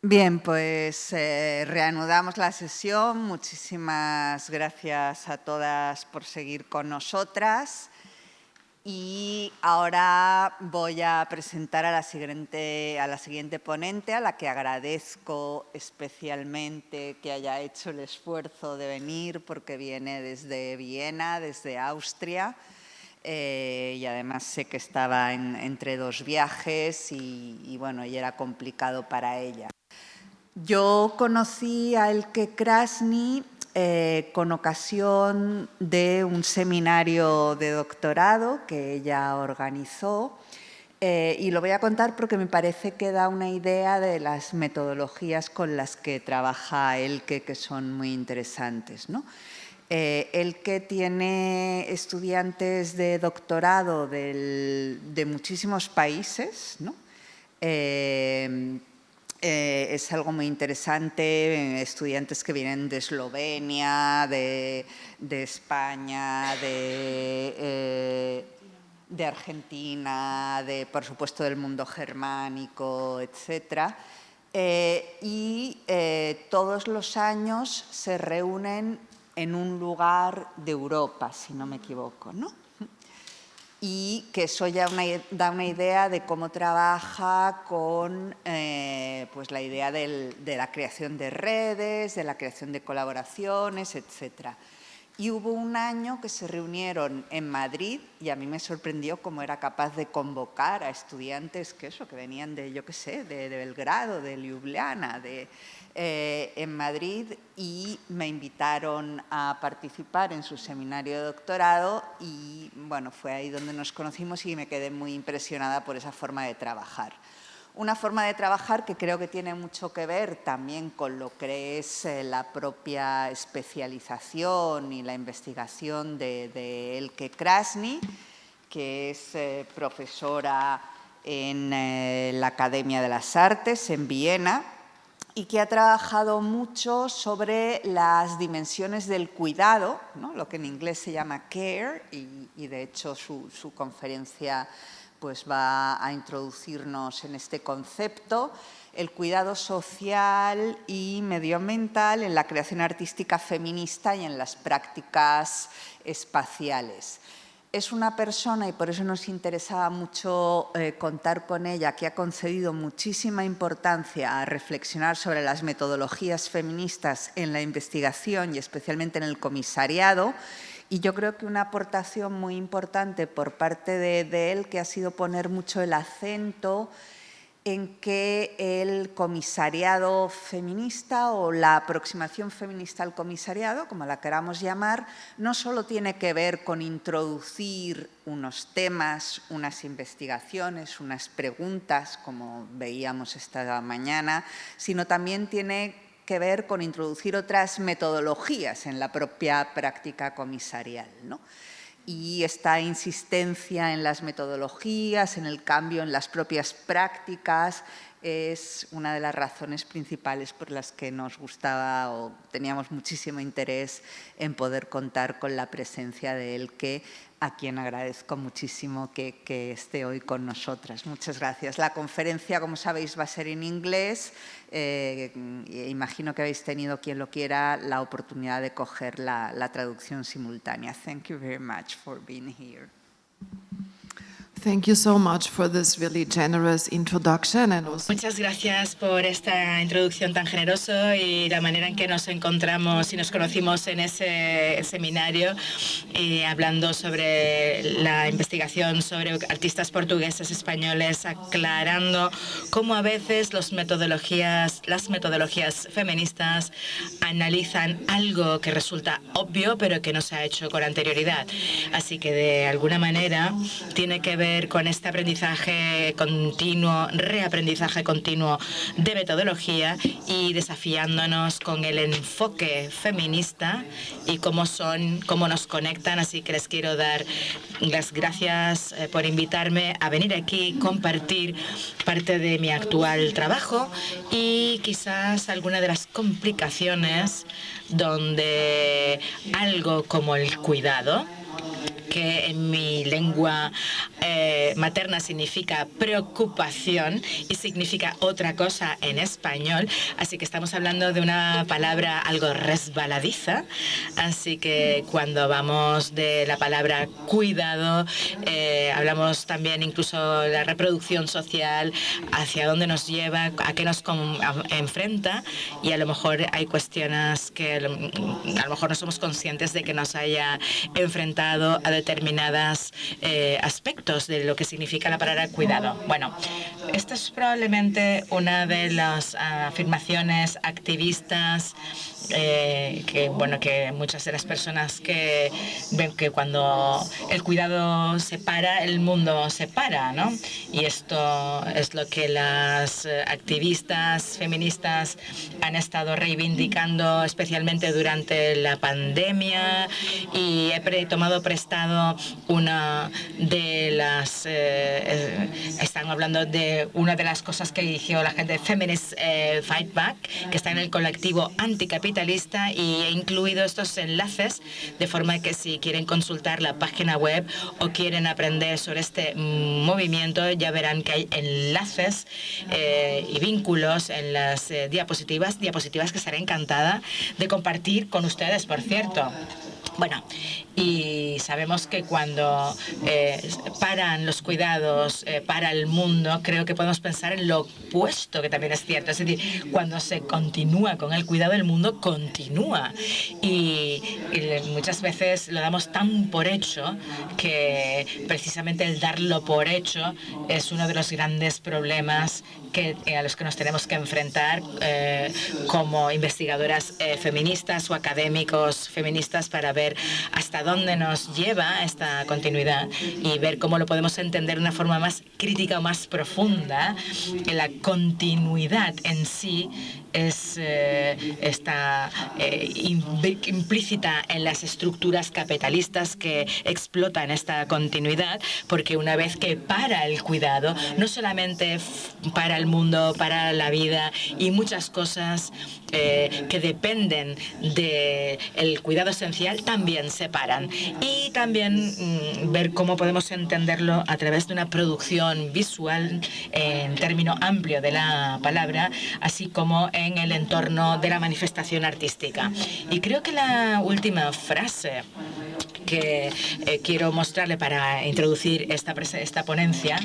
Bien, pues reanudamos la sesión. Muchísimas gracias a todas por seguir con nosotras. Y ahora voy a presentar a la siguiente ponente, a la que agradezco especialmente que haya hecho el esfuerzo de venir, porque viene desde Viena, desde Austria, y además sé que estaba entre dos viajes y bueno, y era complicado para ella. Yo conocí a Elke Krasny con ocasión de un seminario de doctorado que ella organizó, y lo voy a contar porque me parece que da una idea de las metodologías con las que trabaja Elke, que son muy interesantes, ¿no? Elke tiene estudiantes de doctorado de muchísimos países, ¿no? Es algo muy interesante, estudiantes que vienen de Eslovenia, de España, de Argentina, por supuesto del mundo germánico, etc. Y todos los años se reúnen en un lugar de Europa, si no me equivoco, ¿no? Y que eso ya da una idea de cómo trabaja con pues la idea de la creación de redes, de la creación de colaboraciones, etc. Y hubo un año que se reunieron en Madrid y a mí me sorprendió cómo era capaz de convocar a estudiantes que venían de, yo qué sé, de Belgrado, de Ljubljana, en Madrid, y me invitaron a participar en su seminario de doctorado y bueno, fue ahí donde nos conocimos y me quedé muy impresionada por esa forma de trabajar. Una forma de trabajar que creo que tiene mucho que ver también con lo que es la propia especialización y la investigación de Elke Krasny, que es profesora en la Academia de las Artes en Viena y que ha trabajado mucho sobre las dimensiones del cuidado, ¿no? Lo que en inglés se llama care, y de hecho su conferencia pues va a introducirnos en este concepto, el cuidado social y medioambiental en la creación artística feminista y en las prácticas espaciales. Es una persona, y por eso nos interesaba mucho contar con ella, que ha concedido muchísima importancia a reflexionar sobre las metodologías feministas en la investigación y especialmente en el comisariado. Y yo creo que una aportación muy importante por parte de él que ha sido poner mucho el acento en que el comisariado feminista o la aproximación feminista al comisariado, como la queramos llamar, no solo tiene que ver con introducir unos temas, unas investigaciones, unas preguntas, como veíamos esta mañana, sino también tiene que ver con introducir otras metodologías en la propia práctica comisarial, ¿no? Y esta insistencia en las metodologías, en el cambio en las propias prácticas, es una de las razones principales por las que nos gustaba o teníamos muchísimo interés en poder contar con la presencia de Elke, a quien agradezco muchísimo que esté hoy con nosotras. Muchas gracias. La conferencia, como sabéis, va a ser en inglés. Imagino que habéis tenido, quien lo quiera, la oportunidad de coger la traducción simultánea. Thank you very much for being here. Thank you so much for this really generous introduction and also Muchas gracias por esta introducción tan generosa y la manera en que nos encontramos y nos conocimos en ese seminario, hablando sobre la investigación sobre artistas portugueses, españoles, aclarando cómo a veces las metodologías feministas analizan algo que resulta obvio pero que no se ha hecho con anterioridad. Así que de alguna manera tiene que ver con este aprendizaje continuo, reaprendizaje continuo de metodología y desafiándonos con el enfoque feminista y cómo nos conectan. Así que les quiero dar las gracias por invitarme a venir aquí y compartir parte de mi actual trabajo y quizás alguna de las complicaciones donde algo como el cuidado, que en mi lengua materna significa preocupación y significa otra cosa en español, así que estamos hablando de una palabra algo resbaladiza, así que cuando vamos de la palabra cuidado, hablamos también incluso de la reproducción social, hacia dónde nos lleva, a qué nos enfrenta, y a lo mejor hay cuestiones que a lo mejor no somos conscientes de que nos haya enfrentado a determinados aspectos de lo que significa la palabra cuidado. Bueno, esta es probablemente una de las afirmaciones activistas que muchas de las personas que ven que cuando el cuidado se para, el mundo se para, ¿no? Y esto es lo que las activistas feministas han estado reivindicando, especialmente durante la pandemia, y he tomado prestado una de las... están hablando de una de las cosas que eligió la gente de Feminist Fight Back, que está en el colectivo anticapitalista, y he incluido estos enlaces de forma que si quieren consultar la página web o quieren aprender sobre este movimiento, ya verán que hay enlaces y vínculos en las diapositivas que estaré encantada de compartir con ustedes, por cierto. Bueno, y sabemos que cuando paran los cuidados, para el mundo, creo que podemos pensar en lo opuesto, que también es cierto. Es decir, cuando se continúa con el cuidado, el mundo continúa. Y muchas veces lo damos tan por hecho que precisamente el darlo por hecho es uno de los grandes problemas a los que nos tenemos que enfrentar como investigadoras feministas o académicos feministas, para ver hasta dónde nos lleva esta continuidad y ver cómo lo podemos entender de una forma más crítica o más profunda. La continuidad en sí está implícita en las estructuras capitalistas que explotan esta continuidad, porque una vez que para el cuidado, no solamente para el mundo, para la vida y muchas cosas que dependen del cuidado esencial, también se paran. Y también ver cómo podemos entenderlo a través de una producción visual en término amplio de la palabra, así como en el entorno de la manifestación artística. Y creo que la última frase que quiero mostrarle para introducir esta ponencia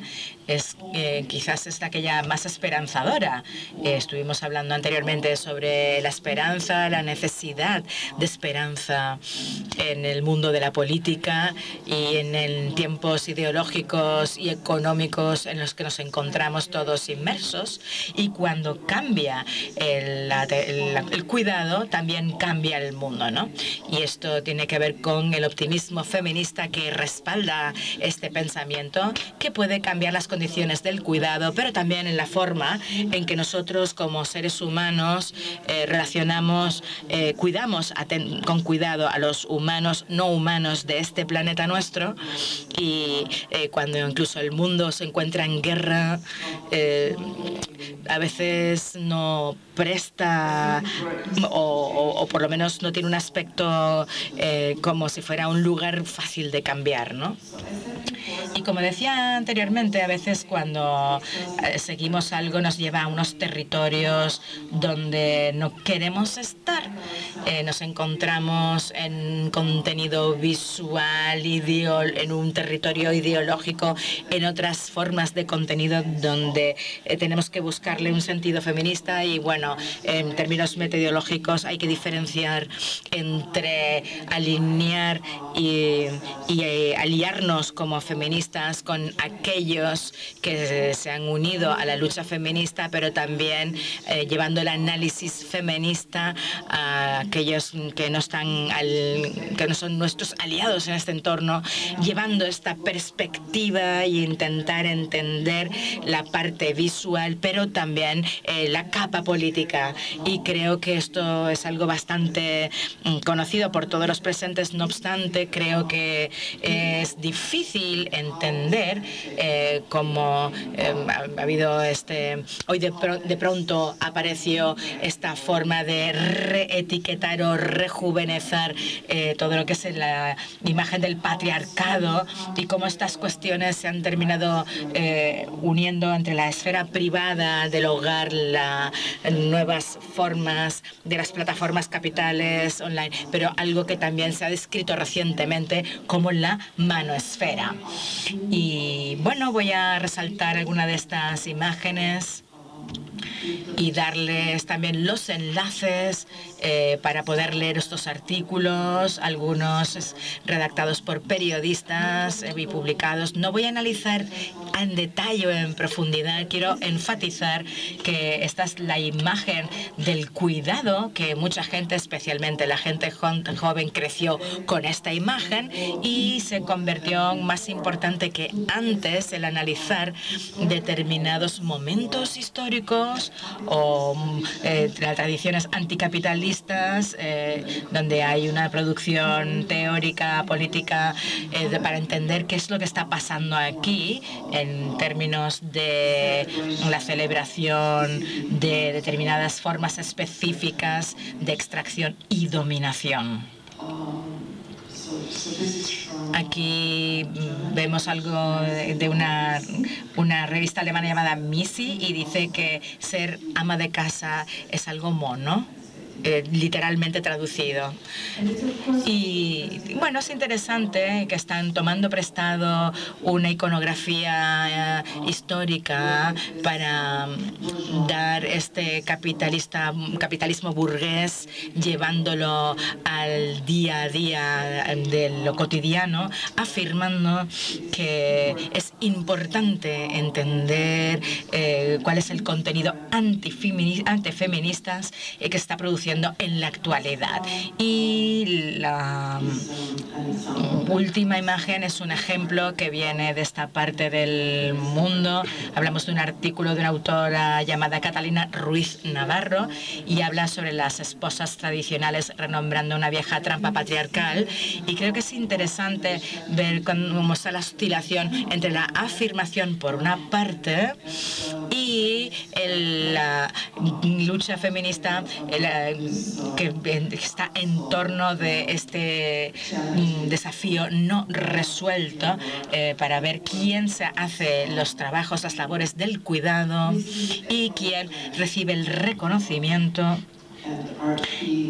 quizás es aquella más esperanzadora. Estuvimos hablando anteriormente sobre la esperanza, la necesidad de esperanza en el mundo de la política y en tiempos ideológicos y económicos en los que nos encontramos todos inmersos. Y cuando cambia el cuidado, también cambia el mundo, ¿no? Y esto tiene que ver con el optimismo feminista que respalda este pensamiento, que puede cambiar las condiciones del cuidado, pero también en la forma en que nosotros como seres humanos cuidamos con cuidado a los humanos, no humanos de este planeta nuestro. Y cuando incluso el mundo se encuentra en guerra, a veces no presta o por lo menos no tiene un aspecto como si fuera un lugar fácil de cambiar, ¿no? Y como decía anteriormente, a veces cuando seguimos algo nos lleva a unos territorios donde no queremos estar. Nos encontramos en contenido visual, en un territorio ideológico, en otras formas de contenido donde tenemos que buscarle un sentido feminista. Y bueno, en términos metodológicos hay que diferenciar entre alinear y aliarnos como feministas con aquellos que se han unido a la lucha feminista, pero también llevando el análisis feminista a aquellos que no son nuestros aliados en este entorno, llevando esta perspectiva y intentar entender la parte visual, pero también la capa política. Y creo que esto es algo bastante conocido por todos los presentes. No obstante, creo que es difícil entender cómo ha habido hoy de pronto apareció esta forma de reetiquetar respetar o rejuvenecer todo lo que es la imagen del patriarcado y cómo estas cuestiones se han terminado uniendo entre la esfera privada del hogar, las nuevas formas de las plataformas capitales online, pero algo que también se ha descrito recientemente como la manoesfera. Y bueno, voy a resaltar alguna de estas imágenes y darles también los enlaces para poder leer estos artículos, algunos redactados por periodistas y publicados. No voy a analizar en detalle o en profundidad, quiero enfatizar que esta es la imagen del cuidado, que mucha gente, especialmente la gente joven, creció con esta imagen y se convirtió en más importante que antes el analizar determinados momentos históricos o las tradiciones anticapitalistas, donde hay una producción teórica, política, para entender qué es lo que está pasando aquí en términos de la celebración de determinadas formas específicas de extracción y dominación. Aquí vemos algo de una revista alemana llamada Missy y dice que ser ama de casa es algo mono. Literalmente traducido. Y bueno, es interesante que están tomando prestado una iconografía histórica para dar este capitalismo burgués, llevándolo al día a día de lo cotidiano, afirmando que es importante entender cuál es el contenido antifeministas que está produciendo en la actualidad. Y la última imagen es un ejemplo que viene de esta parte del mundo. Hablamos de un artículo de una autora llamada Catalina Ruiz Navarro y habla sobre las esposas tradicionales renombrando una vieja trampa patriarcal. Y creo que es interesante ver cómo está la oscilación entre la afirmación por una parte y la lucha feminista que está en torno de este desafío no resuelto para ver quién se hace los trabajos, las labores del cuidado y quién recibe el reconocimiento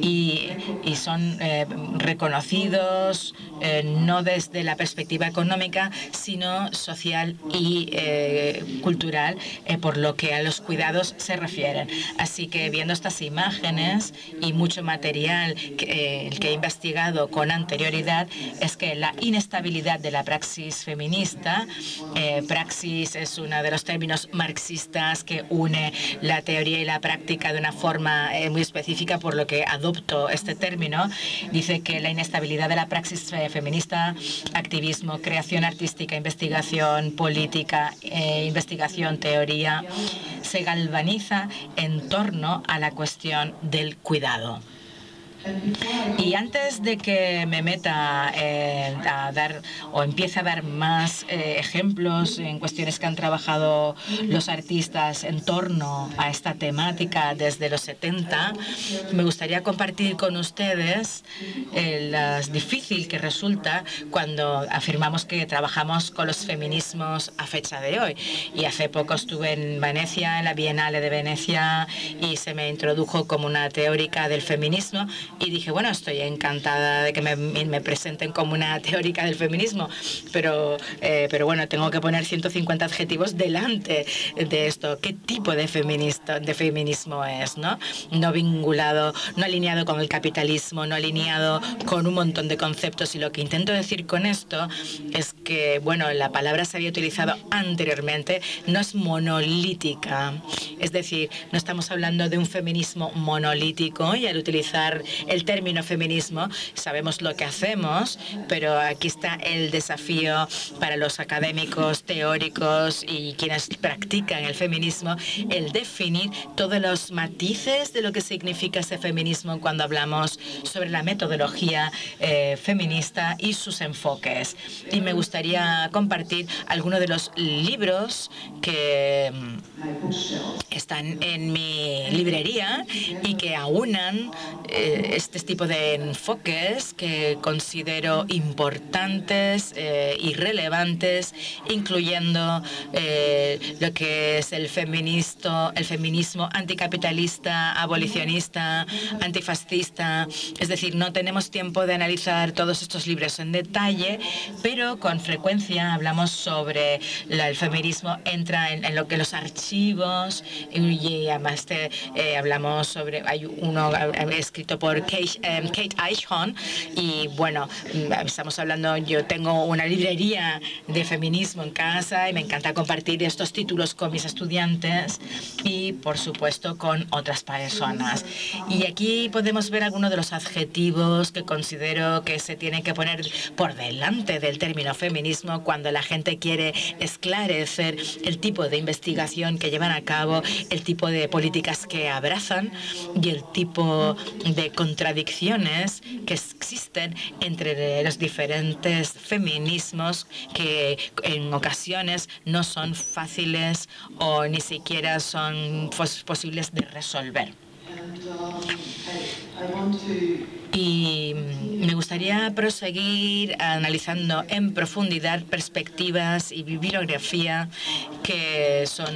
y son reconocidos no desde la perspectiva económica, sino social y cultural, por lo que a los cuidados se refieren. Así que viendo estas imágenes y mucho material que he investigado con anterioridad, es que la inestabilidad de la praxis feminista, praxis es uno de los términos marxistas que une la teoría y la práctica de una forma muy específica, por lo que adopto este término. Dice que la inestabilidad de la praxis feminista, activismo, creación artística, investigación, política, investigación, teoría, se galvaniza en torno a la cuestión del cuidado. Y antes de que me meta a dar o empiece a dar más ejemplos en cuestiones que han trabajado los artistas en torno a esta temática desde los 70, me gustaría compartir con ustedes lo difícil que resulta cuando afirmamos que trabajamos con los feminismos a fecha de hoy. Y hace poco estuve en Venecia, en la Bienal de Venecia, y se me introdujo como una teórica del feminismo. Y dije, bueno, estoy encantada de que me presenten como una teórica del feminismo, pero bueno, tengo que poner 150 adjetivos delante de esto. ¿Qué tipo de feminismo es? No vinculado, no alineado con el capitalismo, no alineado con un montón de conceptos. Y lo que intento decir con esto es que, bueno, la palabra se había utilizado anteriormente, no es monolítica. Es decir, no estamos hablando de un feminismo monolítico, y al utilizar el término feminismo sabemos lo que hacemos, pero aquí está el desafío para los académicos, teóricos y quienes practican el feminismo, el definir todos los matices de lo que significa ese feminismo cuando hablamos sobre la metodología feminista y sus enfoques. Y me gustaría compartir algunos de los libros que están en mi librería y que aunan este tipo de enfoques que considero importantes y relevantes, incluyendo lo que es el feminismo anticapitalista, abolicionista, antifascista. Es decir, no tenemos tiempo de analizar todos estos libros en detalle, pero con frecuencia hablamos sobre el feminismo entra en lo que los archivos, y además hablamos sobre, hay uno escrito por Kate Eichhorn, y bueno, estamos hablando, yo tengo una librería de feminismo en casa y me encanta compartir estos títulos con mis estudiantes y, por supuesto, con otras personas. Y aquí podemos ver algunos de los adjetivos que considero que se tienen que poner por delante del término feminismo cuando la gente quiere esclarecer el tipo de investigación que llevan a cabo, el tipo de políticas que abrazan y el tipo de contradicciones que existen entre los diferentes feminismos que en ocasiones no son fáciles o ni siquiera son posibles de resolver. Y me gustaría proseguir analizando en profundidad perspectivas y bibliografía que son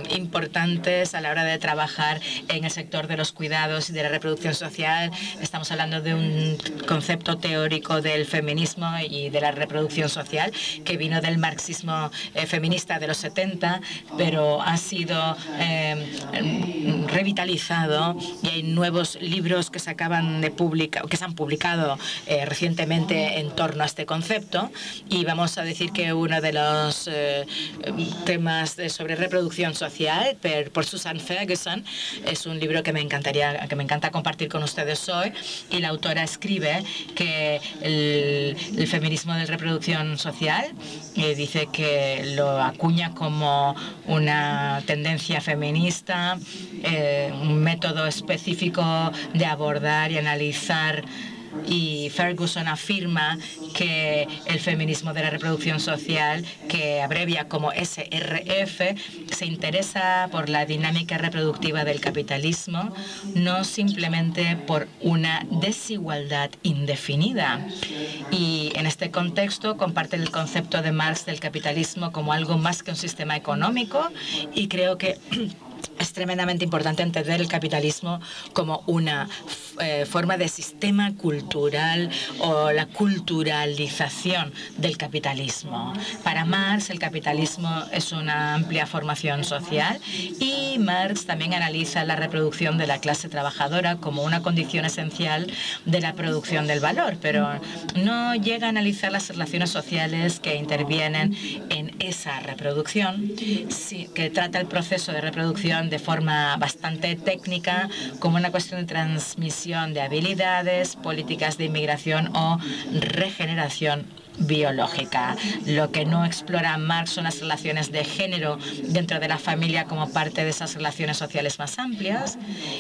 importantes a la hora de trabajar en el sector de los cuidados y de la reproducción social. Estamos hablando de un concepto teórico del feminismo y de la reproducción social que vino del marxismo feminista de los 70, pero ha sido revitalizado y hay nuevos libros que se acaban de publicar, que se han publicado recientemente en torno a este concepto, y vamos a decir que uno de los temas sobre reproducción social por Susan Ferguson es un libro que me encanta compartir con ustedes hoy, y la autora escribe que el feminismo de reproducción social dice que lo acuña como una tendencia feminista, un método específico de abordar y analizar, y Ferguson afirma que el feminismo de la reproducción social, que abrevia como SRF, se interesa por la dinámica reproductiva del capitalismo, no simplemente por una desigualdad indefinida. Y en este contexto comparte el concepto de Marx del capitalismo como algo más que un sistema económico, y creo que es tremendamente importante entender el capitalismo como una forma de sistema cultural o la culturalización del capitalismo. Para Marx, el capitalismo es una amplia formación social, y Marx también analiza la reproducción de la clase trabajadora como una condición esencial de la producción del valor, pero no llega a analizar las relaciones sociales que intervienen en esa reproducción, que trata el proceso de reproducción de forma bastante técnica como una cuestión de transmisión de habilidades, políticas de inmigración o regeneración biológica. Lo que no explora Marx son las relaciones de género dentro de la familia como parte de esas relaciones sociales más amplias,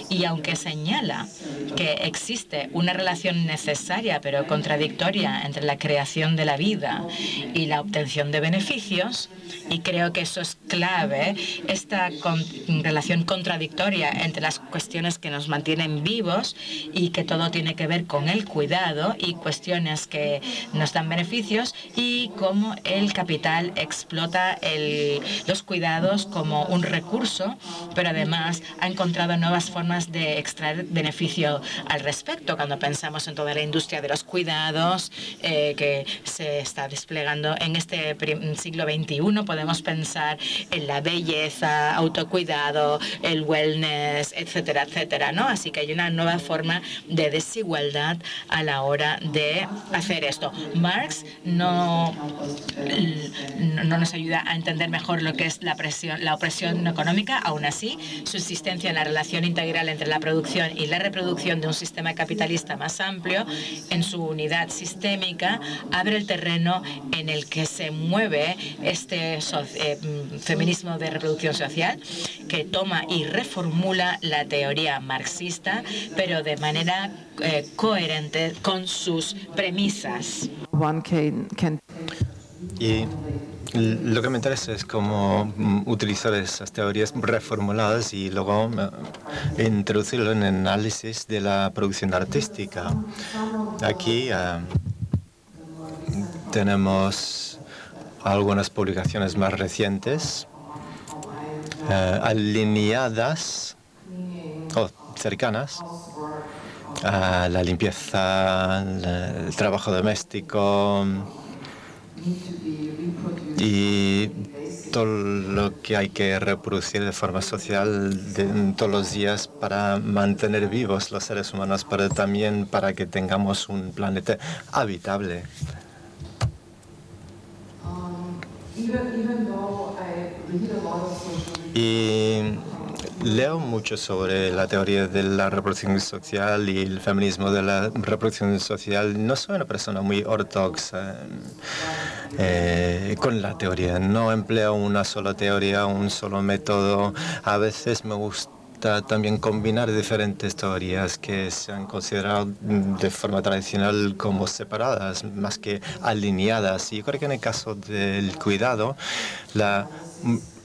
y aunque señala que existe una relación necesaria pero contradictoria entre la creación de la vida y la obtención de beneficios, y creo que eso es clave, esta relación contradictoria entre las cuestiones que nos mantienen vivos y que todo tiene que ver con el cuidado, y cuestiones que nos dan beneficios, y cómo el capital explota los cuidados como un recurso, pero además ha encontrado nuevas formas de extraer beneficio al respecto. Cuando pensamos en toda la industria de los cuidados que se está desplegando en este siglo XXI, podemos pensar en la belleza, autocuidado, el wellness, etcétera, etcétera, ¿no? Así que hay una nueva forma de desigualdad a la hora de hacer esto. Marx no nos ayuda a entender mejor lo que es la opresión económica. Aún así, su insistencia en la relación integral entre la producción y la reproducción de un sistema capitalista más amplio en su unidad sistémica abre el terreno en el que se mueve este feminismo de reproducción social, que toma y reformula la teoría marxista, pero de manera coherente con sus premisas. Y Lo que me interesa es cómo utilizar esas teorías reformuladas y luego introducirlo en el análisis de la producción artística. Aquí tenemos algunas publicaciones más recientes, alineadas o cercanas a la limpieza, el trabajo doméstico y todo lo que hay que reproducir de forma social todos los días para mantener vivos los seres humanos, pero también para que tengamos un planeta habitable. Y leo mucho sobre la teoría de la reproducción social y el feminismo de la reproducción social. No soy una persona muy ortodoxa con la teoría. No empleo una sola teoría, un solo método. A veces me gusta también combinar diferentes teorías que se han considerado de forma tradicional como separadas, más que alineadas. Y yo creo que en el caso del cuidado,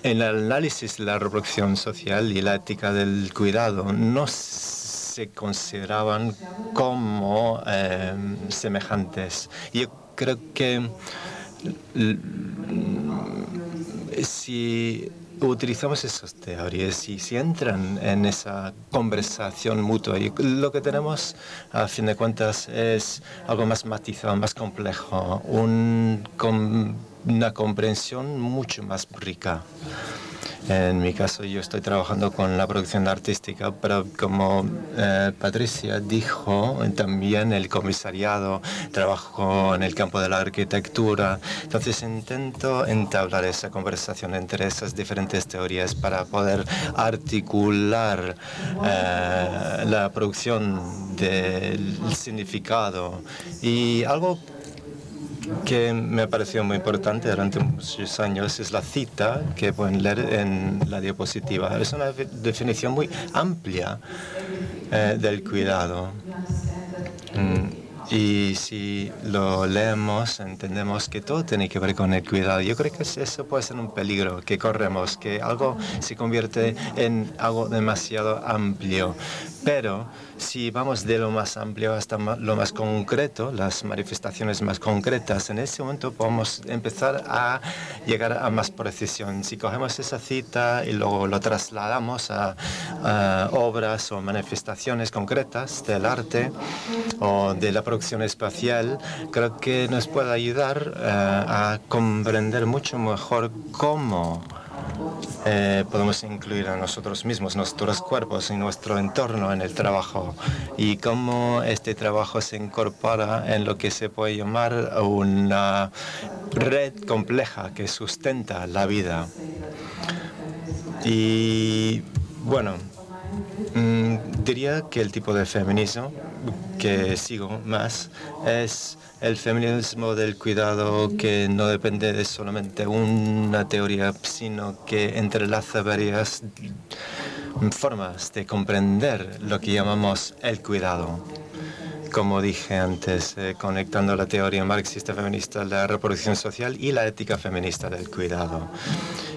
en el análisis de la reproducción social y la ética del cuidado no se consideraban como semejantes. Yo creo que si utilizamos esas teorías y si entran en esa conversación mutua, y lo que tenemos a fin de cuentas es algo más matizado, más complejo, una comprensión mucho más rica. En mi caso, yo estoy trabajando con la producción artística, pero como Patricia dijo, también el comisariado, trabajo en el campo de la arquitectura. Entonces, intento entablar esa conversación entre esas diferentes teorías para poder articular la producción del significado. Y algo que me pareció muy importante durante muchos años es la cita que pueden leer en la diapositiva. Es una definición muy amplia del cuidado. Y si lo leemos, entendemos que todo tiene que ver con el cuidado. Yo creo que eso puede ser un peligro que corremos, que algo se convierte en algo demasiado amplio. Pero si vamos de lo más amplio hasta lo más concreto, las manifestaciones más concretas, en ese momento podemos empezar a llegar a más precisión. Si cogemos esa cita y luego lo trasladamos a obras o manifestaciones concretas del arte o de la producción espacial, creo que nos puede ayudar a comprender mucho mejor cómo podemos incluir a nosotros mismos, nuestros cuerpos y nuestro entorno en el trabajo y cómo este trabajo se incorpora en lo que se puede llamar una red compleja que sustenta la vida. Y bueno, diría que el tipo de feminismo que sigo más es el feminismo del cuidado, que no depende de solamente una teoría, sino que entrelaza varias formas de comprender lo que llamamos el cuidado. Como dije antes, conectando la teoría marxista feminista, la reproducción social y la ética feminista del cuidado.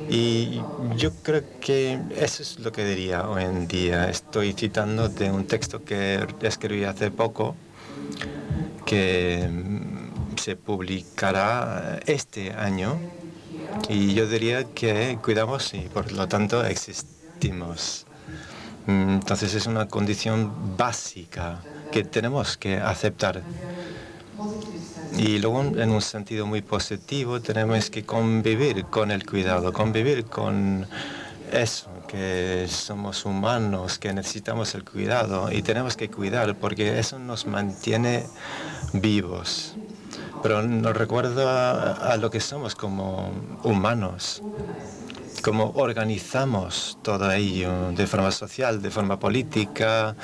Y yo creo que eso es lo que diría hoy en día. Estoy citando de un texto que escribí hace poco, que se publicará este año. Y yo diría que cuidamos y por lo tanto existimos. Entonces es una condición básica que tenemos que aceptar. Y luego, en un sentido muy positivo, tenemos que convivir con el cuidado, convivir con eso, que somos humanos, que necesitamos el cuidado y tenemos que cuidar porque eso nos mantiene vivos. Pero nos recuerda a lo que somos como humanos, cómo organizamos todo ello de forma social, de forma política,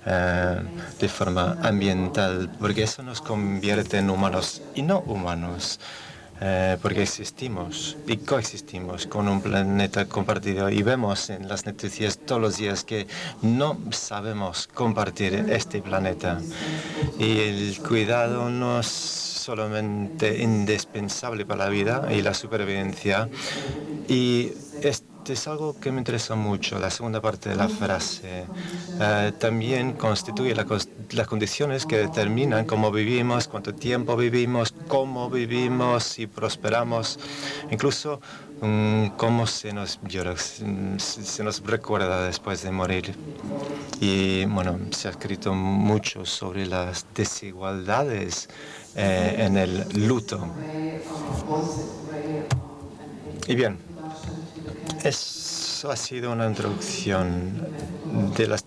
de forma ambiental, porque eso nos convierte en humanos y no humanos, porque existimos y coexistimos con un planeta compartido y vemos en las noticias todos los días que no sabemos compartir este planeta y el cuidado nos solamente indispensable para la vida y la supervivencia. Y esto es algo que me interesa mucho, la segunda parte de la frase. También constituye las condiciones que determinan cómo vivimos, cuánto tiempo vivimos, cómo vivimos, si prosperamos, incluso cómo se nos recuerda después de morir. Y bueno, se ha escrito mucho sobre las desigualdades en el luto. Y bien, eso ha sido una introducción de las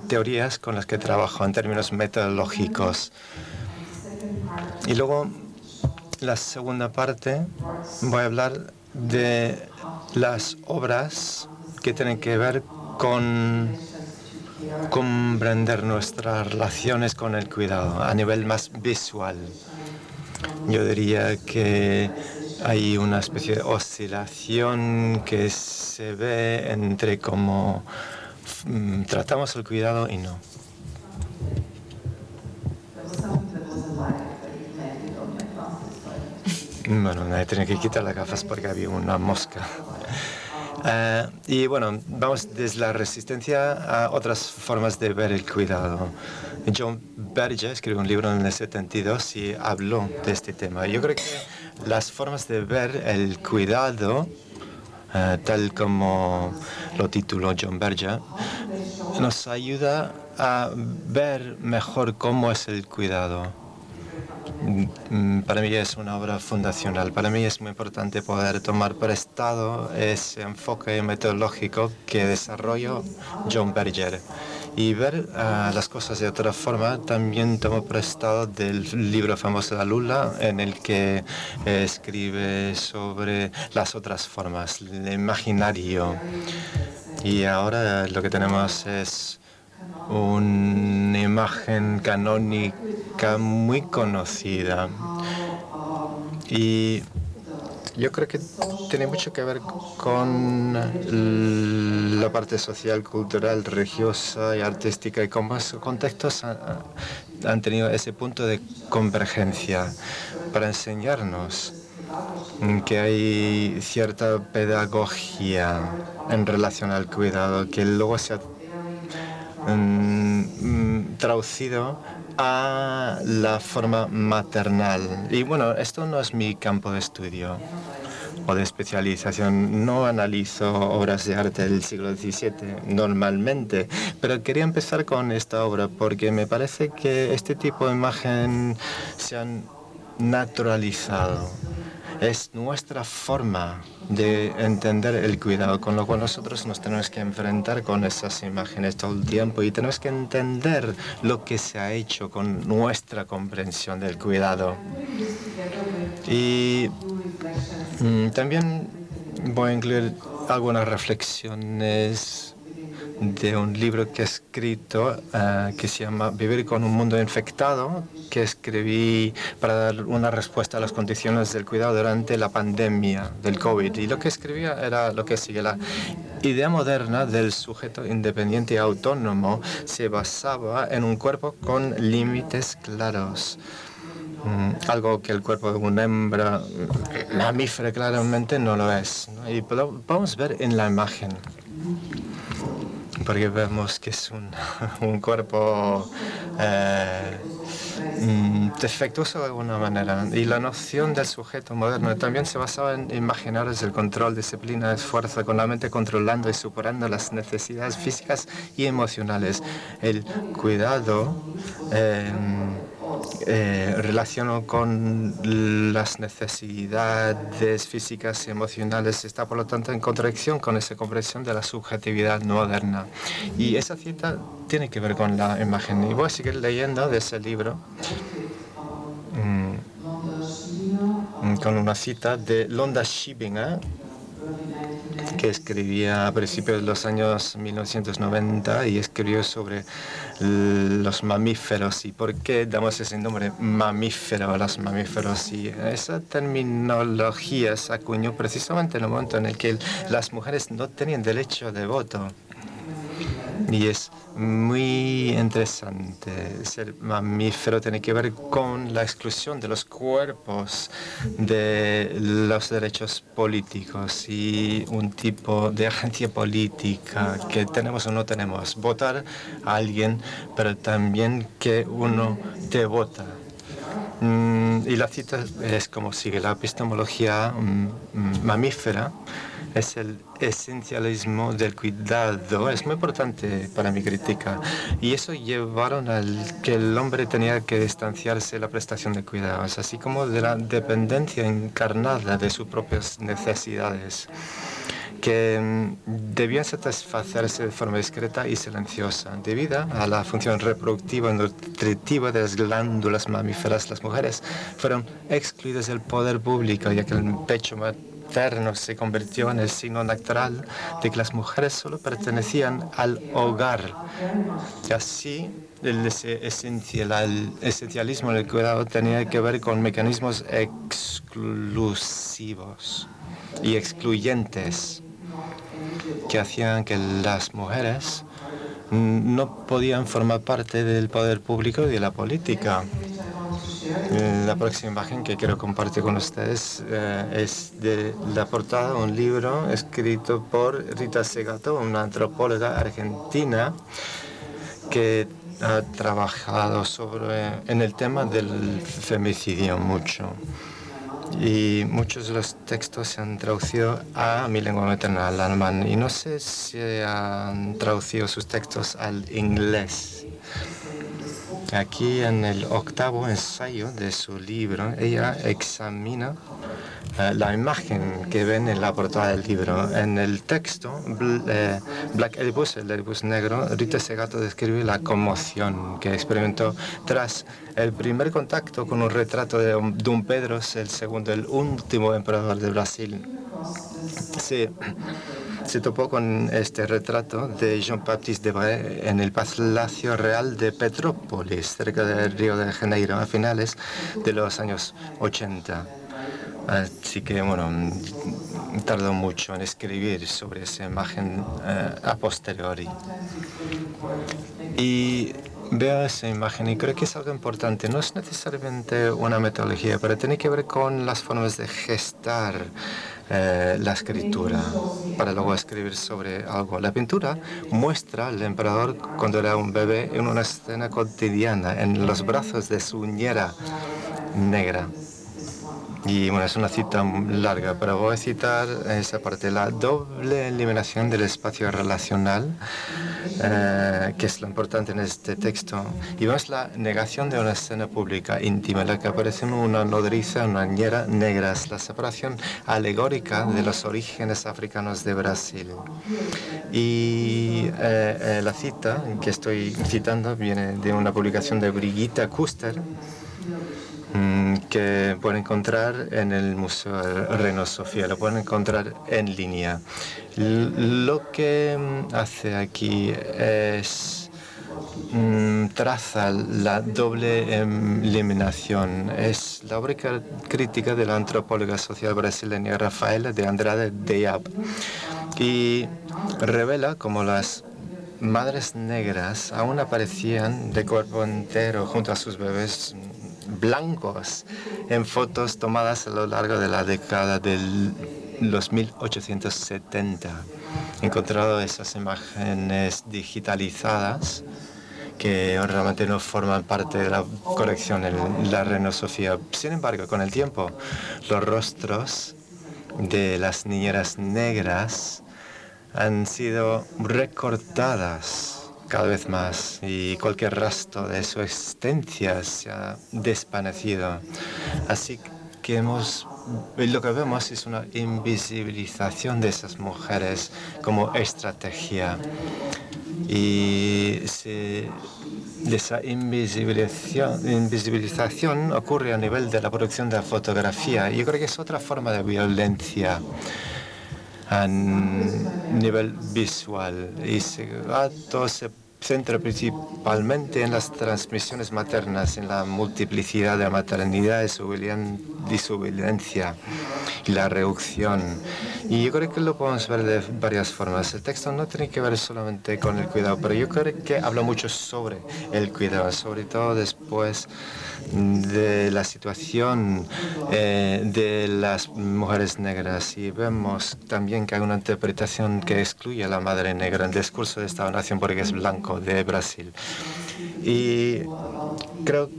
teorías con las que trabajo en términos metodológicos. Y luego, la segunda parte, voy a hablar de las obras que tienen que ver con comprender nuestras relaciones con el cuidado a nivel más visual. Yo diría que hay una especie de oscilación que se ve entre cómo tratamos el cuidado y no. Bueno, nadie tiene que quitar las gafas porque había una mosca. Y bueno, vamos desde la resistencia a otras formas de ver el cuidado. John Berger escribió un libro en el 72 y habló de este tema. Yo creo que las formas de ver el cuidado, tal como lo tituló John Berger, nos ayuda a ver mejor cómo es el cuidado. Para mí es una obra fundacional. Para mí es muy importante poder tomar prestado ese enfoque metodológico que desarrolló John Berger y ver las cosas de otra forma. También tomo prestado del libro famoso de Lula, en el que escribe sobre las otras formas, el imaginario. Y ahora lo que tenemos es una imagen canónica muy conocida. Y yo creo que tiene mucho que ver con la parte social, cultural, religiosa y artística, y cómo esos contextos han tenido ese punto de convergencia para enseñarnos que hay cierta pedagogía en relación al cuidado que luego se ha traducido a la forma maternal. Y bueno, esto no es mi campo de estudio o de especialización. No analizo obras de arte del siglo XVII normalmente, pero quería empezar con esta obra porque me parece que este tipo de imagen se han naturalizado. Es nuestra forma de entender el cuidado, con lo cual nosotros nos tenemos que enfrentar con esas imágenes todo el tiempo y tenemos que entender lo que se ha hecho con nuestra comprensión del cuidado. Y también voy a incluir algunas reflexiones de un libro que he escrito que se llama Vivir con un mundo infectado, que escribí para dar una respuesta a las condiciones del cuidado durante la pandemia del COVID. Y lo que escribía era lo que sigue. La idea moderna del sujeto independiente y autónomo se basaba en un cuerpo con límites claros. Algo que el cuerpo de una hembra mamífera claramente no lo es, ¿no? Y vamos a ver en la imagen, porque vemos que es un cuerpo defectuoso de alguna manera. Y la noción del sujeto moderno también se basaba en imaginar desde el control, disciplina, esfuerzo, con la mente controlando y superando las necesidades físicas y emocionales. El cuidado relacionado con las necesidades físicas y emocionales está, por lo tanto, en contradicción con esa comprensión de la subjetividad moderna. Y esa cita tiene que ver con la imagen. Y voy a seguir leyendo de ese libro con una cita de Londa Shibinger, que escribía a principios de los años 1990 y escribió sobre los mamíferos y por qué damos ese nombre mamífero a los mamíferos. Y esa terminología se acuñó precisamente en el momento en el que las mujeres no tenían derecho de voto. Y es muy interesante. Ser mamífero tiene que ver con la exclusión de los cuerpos de los derechos políticos y un tipo de agencia política que tenemos o no tenemos. Votar a alguien, pero también que uno te vota. Y la cita es como sigue: la epistemología mamífera es el esencialismo del cuidado. Es muy importante para mi crítica. Y eso llevaron al que el hombre tenía que distanciarse de la prestación de cuidados, así como de la dependencia encarnada de sus propias necesidades, que debían satisfacerse de forma discreta y silenciosa. Debido a la función reproductiva y nutritiva de las glándulas mamíferas, las mujeres fueron excluidas del poder público, ya que el pecho materno se convirtió en el signo natural de que las mujeres solo pertenecían al hogar. Y así, el esencialismo del cuidado tenía que ver con mecanismos exclusivos y excluyentes que hacían que las mujeres no podían formar parte del poder público y de la política. La próxima imagen que quiero compartir con ustedes es de la portada de un libro escrito por Rita Segato, una antropóloga argentina que ha trabajado en el tema del femicidio mucho. Y muchos de los textos se han traducido a mi lengua materna, al alemán. Y no sé si han traducido sus textos al inglés. Aquí en el 8º ensayo de su libro, ella examina la imagen que ven en la portada del libro. En el texto, Black Elbus, el Elbus negro, Rita Segato describe la conmoción que experimentó tras el primer contacto con un retrato de Dom Pedro II, el último emperador de Brasil. Se topó con este retrato de Jean-Baptiste Debré en el Palacio Real de Petrópolis, cerca del Río de Janeiro, a finales de los años 80. Así que, bueno, tardó mucho en escribir sobre esa imagen a posteriori. Y veo esa imagen y creo que es algo importante. No es necesariamente una metodología, pero tiene que ver con las formas de gestar la escritura para luego escribir sobre algo. La pintura muestra al emperador cuando era un bebé en una escena cotidiana, en los brazos de su niñera negra. Y bueno, es una cita larga, pero voy a citar esa parte: la doble eliminación del espacio relacional, que es lo importante en este texto. Y vemos la negación de una escena pública íntima, en la que aparecen una nodriza, una niñera negras, la separación alegórica de los orígenes africanos de Brasil. Y la cita que estoy citando viene de una publicación de Brigitte Kuster, que pueden encontrar en el Museo Reina Sofía, lo pueden encontrar en línea. Lo que hace aquí es traza la doble eliminación. Es la obra crítica de la antropóloga social brasileña Rafaela de Andrade Diab, y revela cómo las madres negras aún aparecían de cuerpo entero junto a sus bebés blancos en fotos tomadas a lo largo de la década de los 1870. He encontrado esas imágenes digitalizadas que realmente no forman parte de la colección en la Reina Sofía. Sin embargo, con el tiempo, los rostros de las niñeras negras han sido recortadas cada vez más y cualquier rastro de su existencia se ha desvanecido. Así que lo que vemos es una invisibilización de esas mujeres como estrategia. Y esa invisibilización ocurre a nivel de la producción de la fotografía. Yo creo que es otra forma de violencia a nivel visual, y se centra principalmente en las transmisiones maternas, en la multiplicidad de la maternidad y su violencia y la reducción. Y yo creo que lo podemos ver de varias formas. El texto no tiene que ver solamente con el cuidado, pero yo creo que habla mucho sobre el cuidado, sobre todo después de la situación de las mujeres negras, y vemos también que hay una interpretación que excluye a la madre negra en el discurso de Estado-Nación porque es blanco de Brasil. Y creo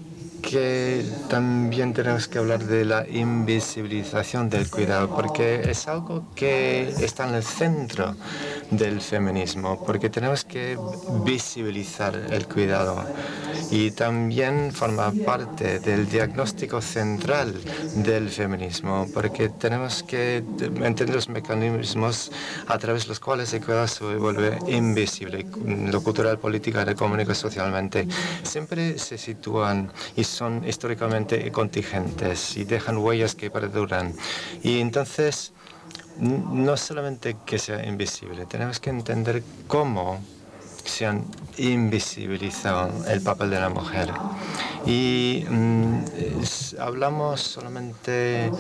que también tenemos que hablar de la invisibilización del cuidado, porque es algo que está en el centro del feminismo, porque tenemos que visibilizar el cuidado y también forma parte del diagnóstico central del feminismo, porque tenemos que entender los mecanismos a través de los cuales el cuidado se vuelve invisible. Lo cultural, política, económico y socialmente siempre se sitúan y son históricamente contingentes y dejan huellas que perduran. Y entonces, no solamente que sea invisible, tenemos que entender cómo se han invisibilizado el papel de la mujer. Y hablamos solamente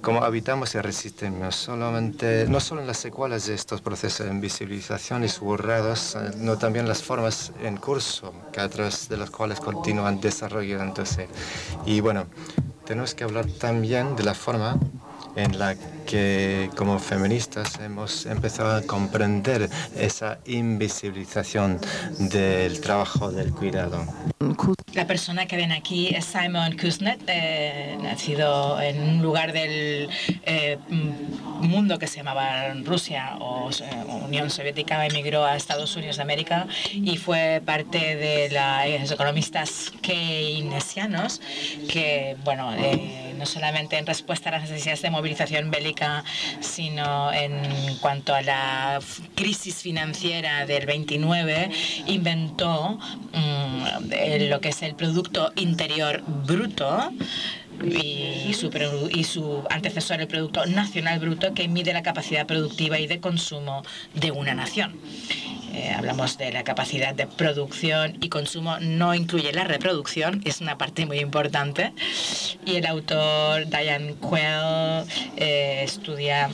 cómo habitamos y resistimos, no solo en las secuelas de estos procesos de invisibilización y suburrados, sino también las formas en curso a través de las cuales continúan desarrollándose. Y bueno, tenemos que hablar también de la forma en la que como feministas hemos empezado a comprender esa invisibilización del trabajo del cuidado. La persona que ven aquí es Simon Kuznets, nacido en un lugar del mundo que se llamaba Rusia o Unión Soviética, emigró a Estados Unidos de América y fue parte de los economistas keynesianos que, bueno, no solamente en respuesta a las necesidades de movilización bélica, sino en cuanto a la crisis financiera del 29, inventó lo que es el Producto Interior Bruto y su antecesor, el Producto Nacional Bruto, que mide la capacidad productiva y de consumo de una nación. Hablamos de la capacidad de producción y consumo, no incluye la reproducción, es una parte muy importante. Y el autor Diane Quell estudia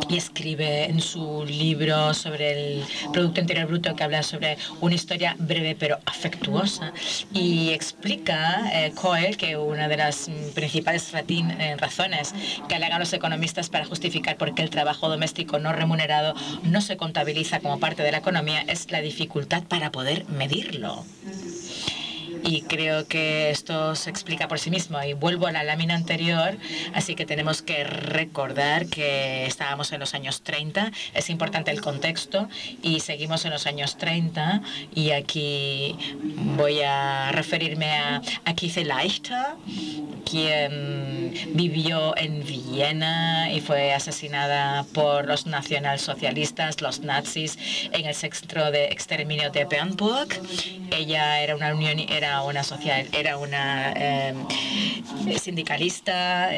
y escribe en su libro sobre el Producto Interior Bruto, que habla sobre una historia breve pero afectuosa, y explica Quell que una de las principales razones que alegan los economistas para justificar por qué el trabajo doméstico no remunerado no se contabiliza como parte de la economía es la dificultad para poder medirlo. Y creo que esto se explica por sí mismo. Y vuelvo a la lámina anterior, así que tenemos que recordar que estábamos en los años 30. Es importante el contexto y seguimos en los años 30. Y aquí voy a referirme a Keith Leichter, quien vivió en Viena y fue asesinada por los nacionalsocialistas, los nazis, en el centro de exterminio de Bernburg. Ella era una sindicalista,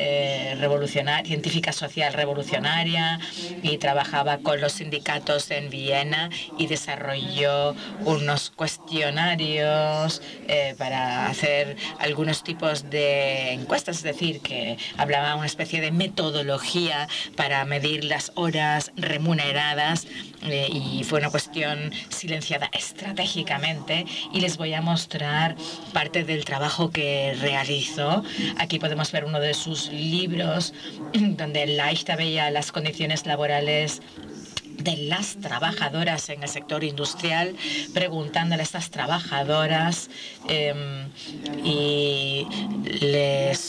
revolucionaria, científica social revolucionaria, y trabajaba con los sindicatos en Viena y desarrolló unos cuestionarios para hacer algunos tipos de encuestas, es decir, que hablaba una especie de metodología para medir las horas remuneradas, y fue una cuestión silenciada estratégicamente, y les voy a mostrar parte del trabajo que realizó. Aquí podemos ver uno de sus libros donde Leichter veía las condiciones laborales de las trabajadoras en el sector industrial, preguntándole a estas trabajadoras y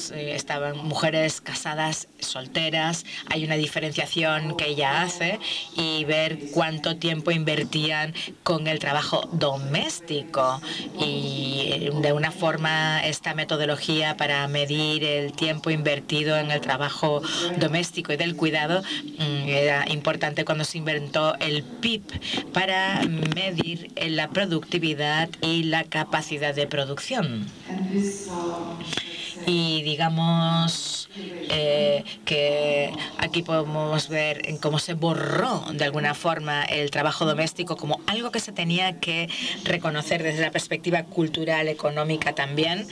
estaban mujeres casadas, solteras. Hay una diferenciación que ella hace y ver cuánto tiempo invertían con el trabajo doméstico, y de una forma esta metodología para medir el tiempo invertido en el trabajo doméstico y del cuidado era importante cuando se inventó el PIB para medir la productividad y la capacidad de producción. Y digamos que aquí podemos ver cómo se borró de alguna forma el trabajo doméstico como algo que se tenía que reconocer desde la perspectiva cultural, económica también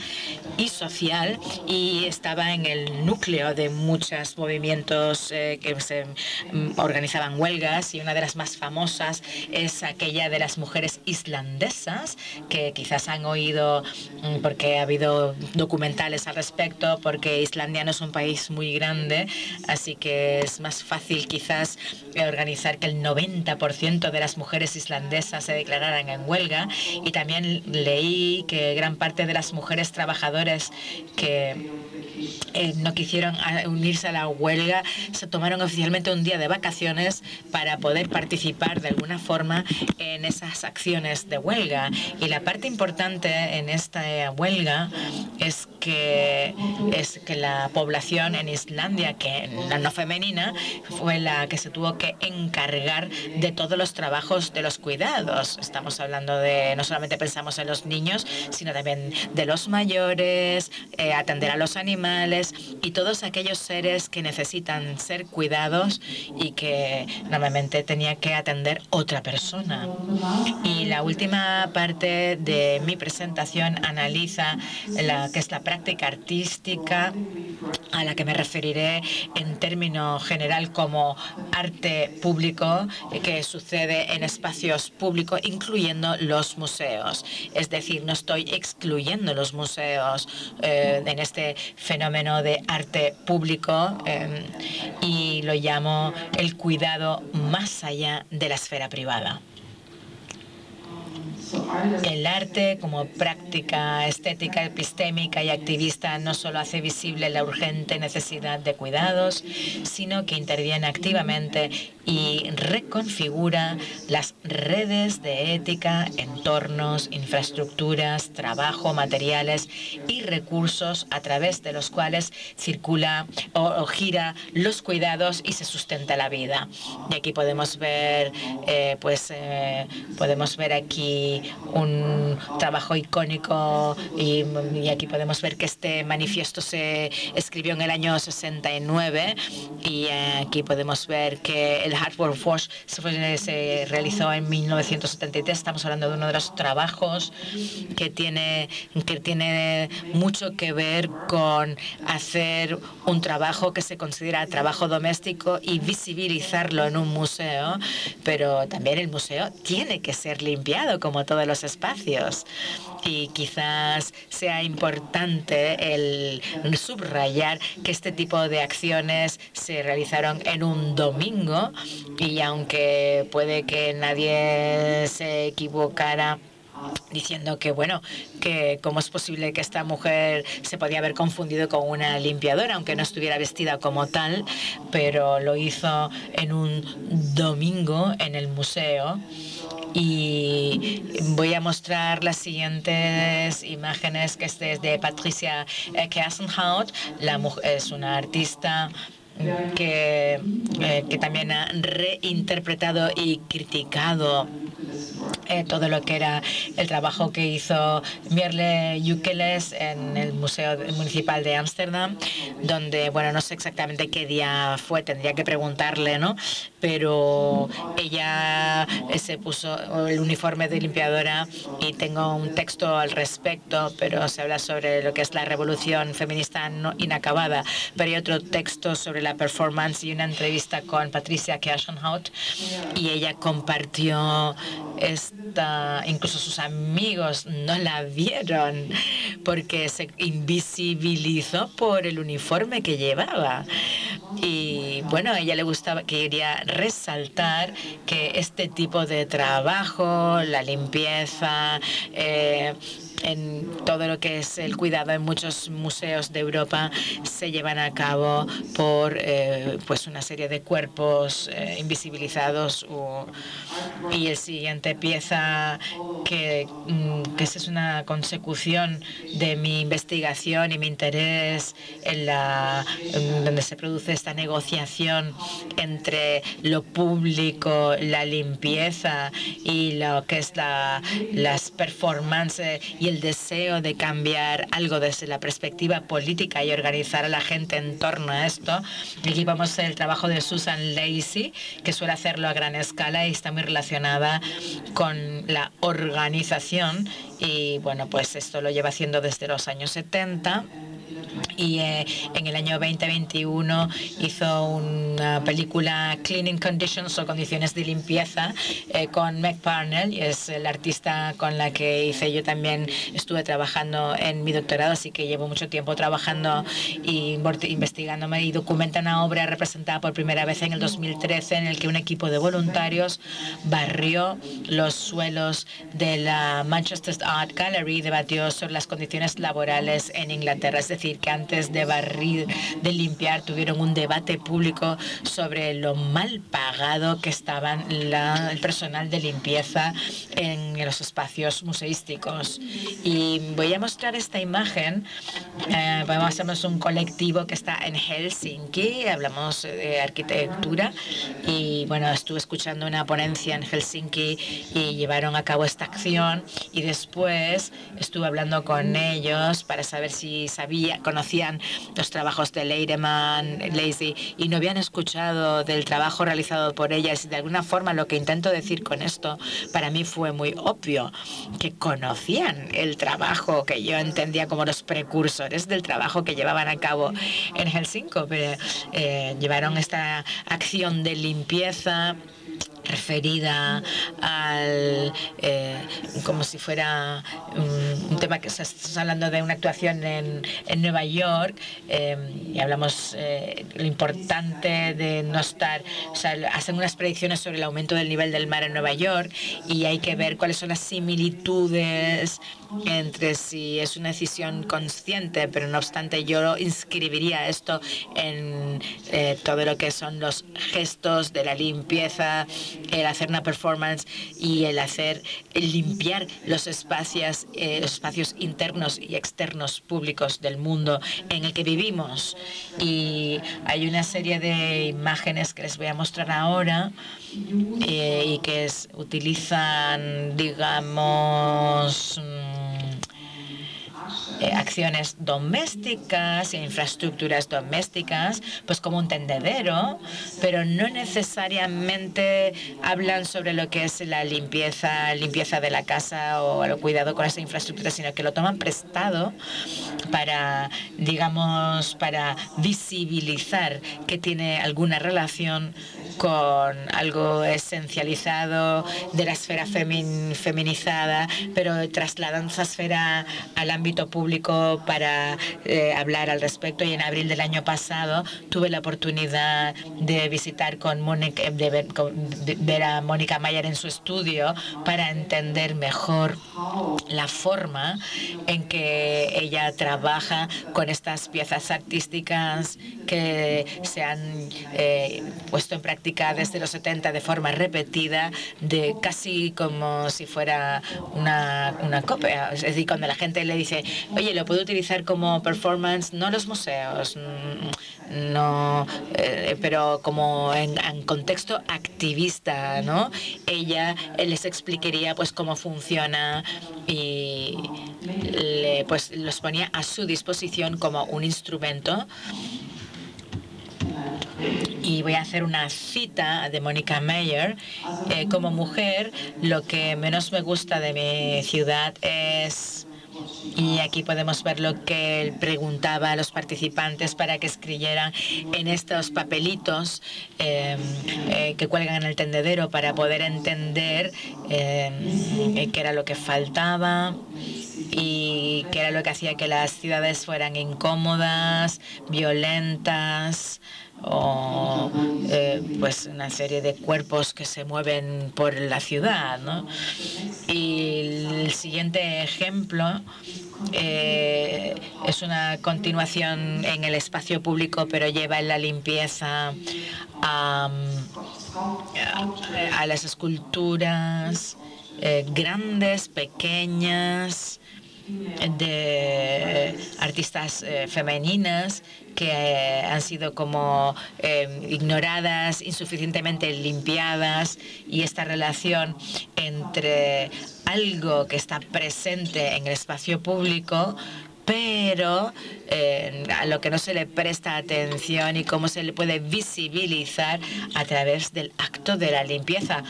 y social, y estaba en el núcleo de muchos movimientos que se organizaban huelgas, y una de las más famosas es aquella de las mujeres islandesas, que quizás han oído porque ha habido documentales al respecto, porque Islandia no es un país muy grande, así que es más fácil quizás organizar que el 90% de las mujeres islandesas se declararan en huelga. Y también leí que gran parte de las mujeres trabajadoras que no quisieron unirse a la huelga se tomaron oficialmente un día de vacaciones para poder participar de alguna forma en esas acciones de huelga. Y la parte importante en esta huelga es que la población en Islandia, que la no femenina, fue la que se tuvo que encargar de todos los trabajos de los cuidados. Estamos hablando de, no solamente pensamos en los niños, sino también de los mayores, atender a los animales y todos aquellos seres que necesitan ser cuidados y que normalmente tenía que atender otra persona. Y la última parte de mi presentación analiza la que es la práctica artística, a la que me referiré en término general como arte público, que sucede en espacios públicos, incluyendo los museos. Es decir, no estoy excluyendo los museos en este fenómeno de arte público, y lo llamo el cuidado más allá de la esfera privada. El arte como práctica estética, epistémica y activista no solo hace visible la urgente necesidad de cuidados, sino que interviene activamente y reconfigura las redes de ética, entornos, infraestructuras, trabajo, materiales y recursos a través de los cuales circula o gira los cuidados y se sustenta la vida. Y aquí podemos ver, podemos ver aquí un trabajo icónico, y aquí podemos ver que este manifiesto se escribió en el año 69, y aquí podemos ver que el Hard Workforce se realizó en 1973. Estamos hablando de uno de los trabajos que tiene mucho que ver con hacer un trabajo que se considera trabajo doméstico y visibilizarlo en un museo, pero también el museo tiene que ser limpiado como todos los espacios, y quizás sea importante el subrayar que este tipo de acciones se realizaron en un domingo, y aunque puede que nadie se equivocara diciendo que, bueno, que cómo es posible que esta mujer se podía haber confundido con una limpiadora, aunque no estuviera vestida como tal, pero lo hizo en un domingo en el museo. Y voy a mostrar las siguientes imágenes, que es de Patricia Krasny. Es una artista que también ha reinterpretado y criticado todo lo que era el trabajo que hizo Mierle Yukeles en el Museo Municipal de Ámsterdam, donde, bueno, no sé exactamente qué día fue, tendría que preguntarle, ¿no? Pero ella se puso el uniforme de limpiadora, y tengo un texto al respecto, pero se habla sobre lo que es la revolución feminista no inacabada. Pero hay otro texto sobre la performance y una entrevista con Patricia Krasny, y ella compartió incluso sus amigos no la vieron porque se invisibilizó por el uniforme que llevaba. Y bueno, a ella le gustaba, quería resaltar que este tipo de trabajo, la limpieza, en todo lo que es el cuidado en muchos museos de Europa, se llevan a cabo por pues una serie de cuerpos invisibilizados. Y el siguiente pieza, que esa es una consecución de mi investigación y mi interés en donde se produce esta negociación entre lo público, la limpieza, y lo que es las performances y el deseo de cambiar algo desde la perspectiva política y organizar a la gente en torno a esto. Aquí vamos el trabajo de Susan Lacey, que suele hacerlo a gran escala y está muy relacionada con la organización. Y bueno, pues esto lo lleva haciendo desde los años 70. Y en el año 2021 hizo una película Cleaning Conditions o Condiciones de Limpieza con Meg Parnell, y es la artista con la que yo también estuve trabajando en mi doctorado, así que llevo mucho tiempo trabajando y investigándome, y documenta una obra representada por primera vez en el 2013 en el que un equipo de voluntarios barrió los suelos de la Manchester Art Gallery y debatió sobre las condiciones laborales en Inglaterra. Es decir, que antes de barrir, de limpiar, tuvieron un debate público sobre lo mal pagado que estaban el personal de limpieza en los espacios museísticos. Y voy a mostrar esta imagen. Hacemos un colectivo que está en Helsinki, hablamos de arquitectura, y bueno, estuve escuchando una ponencia en Helsinki y llevaron a cabo esta acción, y después estuve hablando con ellos para saber si conocían los trabajos de Lacey, y no habían escuchado del trabajo realizado por ellas. Y de alguna forma lo que intento decir con esto para mí fue muy obvio, que conocían el trabajo que yo entendía como los precursores del trabajo que llevaban a cabo en Helsinki, pero llevaron esta acción de limpieza referida al como si fuera un tema que estás hablando de una actuación en Nueva York, y hablamos lo importante de no estar, o sea, hacen unas predicciones sobre el aumento del nivel del mar en Nueva York, y hay que ver cuáles son las similitudes entre si es una decisión consciente, pero no obstante yo inscribiría esto en todo lo que son los gestos de la limpieza, el hacer una performance y el limpiar los espacios internos y externos públicos del mundo en el que vivimos. Y hay una serie de imágenes que les voy a mostrar ahora y que utilizan, digamos, acciones domésticas e infraestructuras domésticas, pues como un tendedero, pero no necesariamente hablan sobre lo que es la limpieza de la casa o el cuidado con esa infraestructura, sino que lo toman prestado para, digamos, para visibilizar que tiene alguna relación con algo esencializado de la esfera feminizada, pero trasladan esa esfera al ámbito público para hablar al respecto. Y en abril del año pasado tuve la oportunidad de visitar ver a Mónica Mayer en su estudio para entender mejor la forma en que ella trabaja con estas piezas artísticas que se han puesto en práctica desde los 70 de forma repetida, de casi como si fuera una copia. Es decir, cuando la gente le dice, oye, lo puedo utilizar como performance, no los museos, no, pero como en contexto activista, ¿no? Ella les explicaría pues cómo funciona y pues los ponía a su disposición como un instrumento. Y voy a hacer una cita de Mónica Mayer. Como mujer, lo que menos me gusta de mi ciudad es, y aquí podemos ver lo que él preguntaba a los participantes para que escribieran en estos papelitos que cuelgan en el tendedero para poder entender qué era lo que faltaba y qué era lo que hacía que las ciudades fueran incómodas, violentas, o pues una serie de cuerpos que se mueven por la ciudad, ¿no? Y el siguiente ejemplo es una continuación en el espacio público, pero lleva en la limpieza a las esculturas grandes, pequeñas, de artistas femeninas que han sido como ignoradas, insuficientemente limpiadas, y esta relación entre algo que está presente en el espacio público pero a lo que no se le presta atención y cómo se le puede visibilizar a través del acto de la limpieza.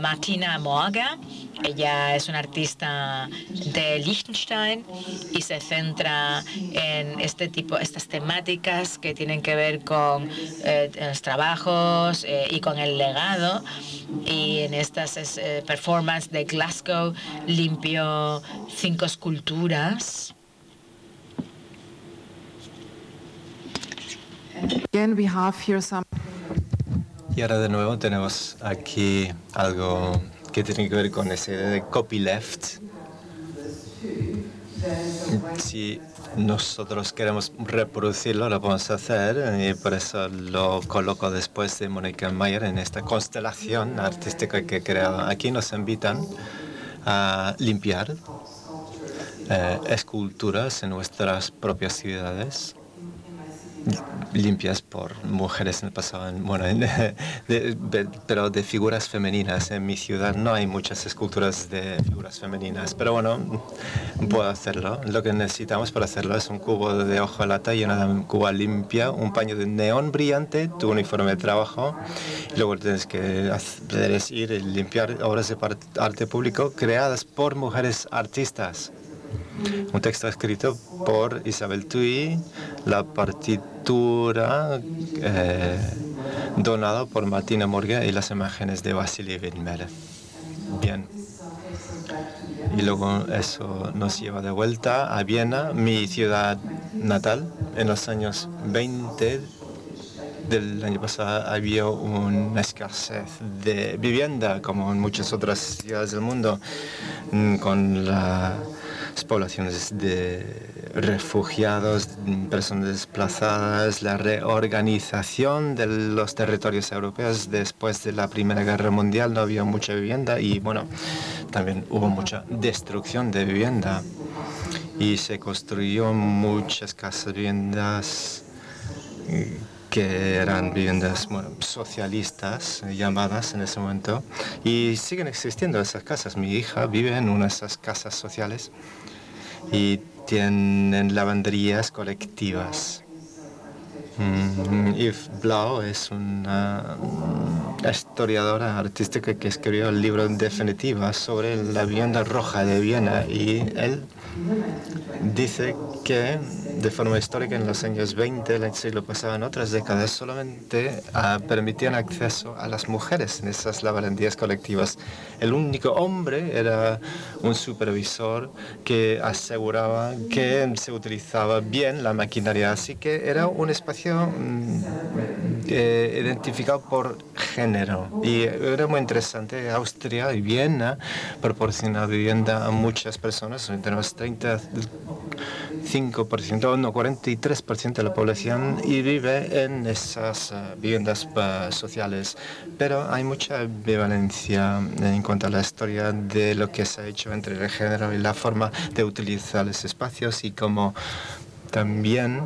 Martina Moaga, ella es una artista de Liechtenstein y se centra en estas temáticas que tienen que ver con los trabajos y con el legado. Y en estas performance de Glasgow limpió 5 esculturas. Again, we have here some... Y ahora de nuevo tenemos aquí algo que tiene que ver con ese de copyleft. Si nosotros queremos reproducirlo, lo podemos hacer, y por eso lo coloco después de Mónica Mayer en esta constelación artística que he creado. Aquí nos invitan a limpiar esculturas en nuestras propias ciudades, limpias por mujeres en el pasado, bueno, pero de figuras femeninas. En mi ciudad no hay muchas esculturas de figuras femeninas, pero bueno, puedo hacerlo. Lo que necesitamos para hacerlo es un cubo de hojalata y una cuba limpia, un paño de neón brillante, tu uniforme de trabajo, y luego tienes que ir y limpiar obras de arte público creadas por mujeres artistas. Un texto escrito por Isabel Tui, la partitura donada por Martina Morga y las imágenes de Vasily Widmer. Bien. Y luego eso nos lleva de vuelta a Viena, mi ciudad natal. En los años 20 del año pasado había una escasez de vivienda, como en muchas otras ciudades del mundo, con las poblaciones de refugiados, personas desplazadas, la reorganización de los territorios europeos después de la Primera Guerra Mundial. No había mucha vivienda y, bueno, también hubo mucha destrucción de vivienda y se construyó muchas casas, viviendas que eran viviendas, bueno, socialistas, llamadas en ese momento, y siguen existiendo esas casas. Mi hija vive en una de esas casas sociales y tienen lavanderías colectivas. Yves Blau es una historiadora artística que escribió el libro Definitiva sobre la vivienda roja de Viena, y él dice que de forma histórica en los años 20 del siglo pasado, en otras décadas, solamente permitían acceso a las mujeres en esas lavanderías colectivas. El único hombre era un supervisor que aseguraba que se utilizaba bien la maquinaria, así que era un espacio identificado por género. Y era muy interesante. Austria y Viena proporcionan vivienda a muchas personas. Tenemos 35%, no, 43% de la población y vive en esas viviendas sociales. Pero hay mucha violencia en cuanto a la historia de lo que se ha hecho entre el género y la forma de utilizar los espacios, y como también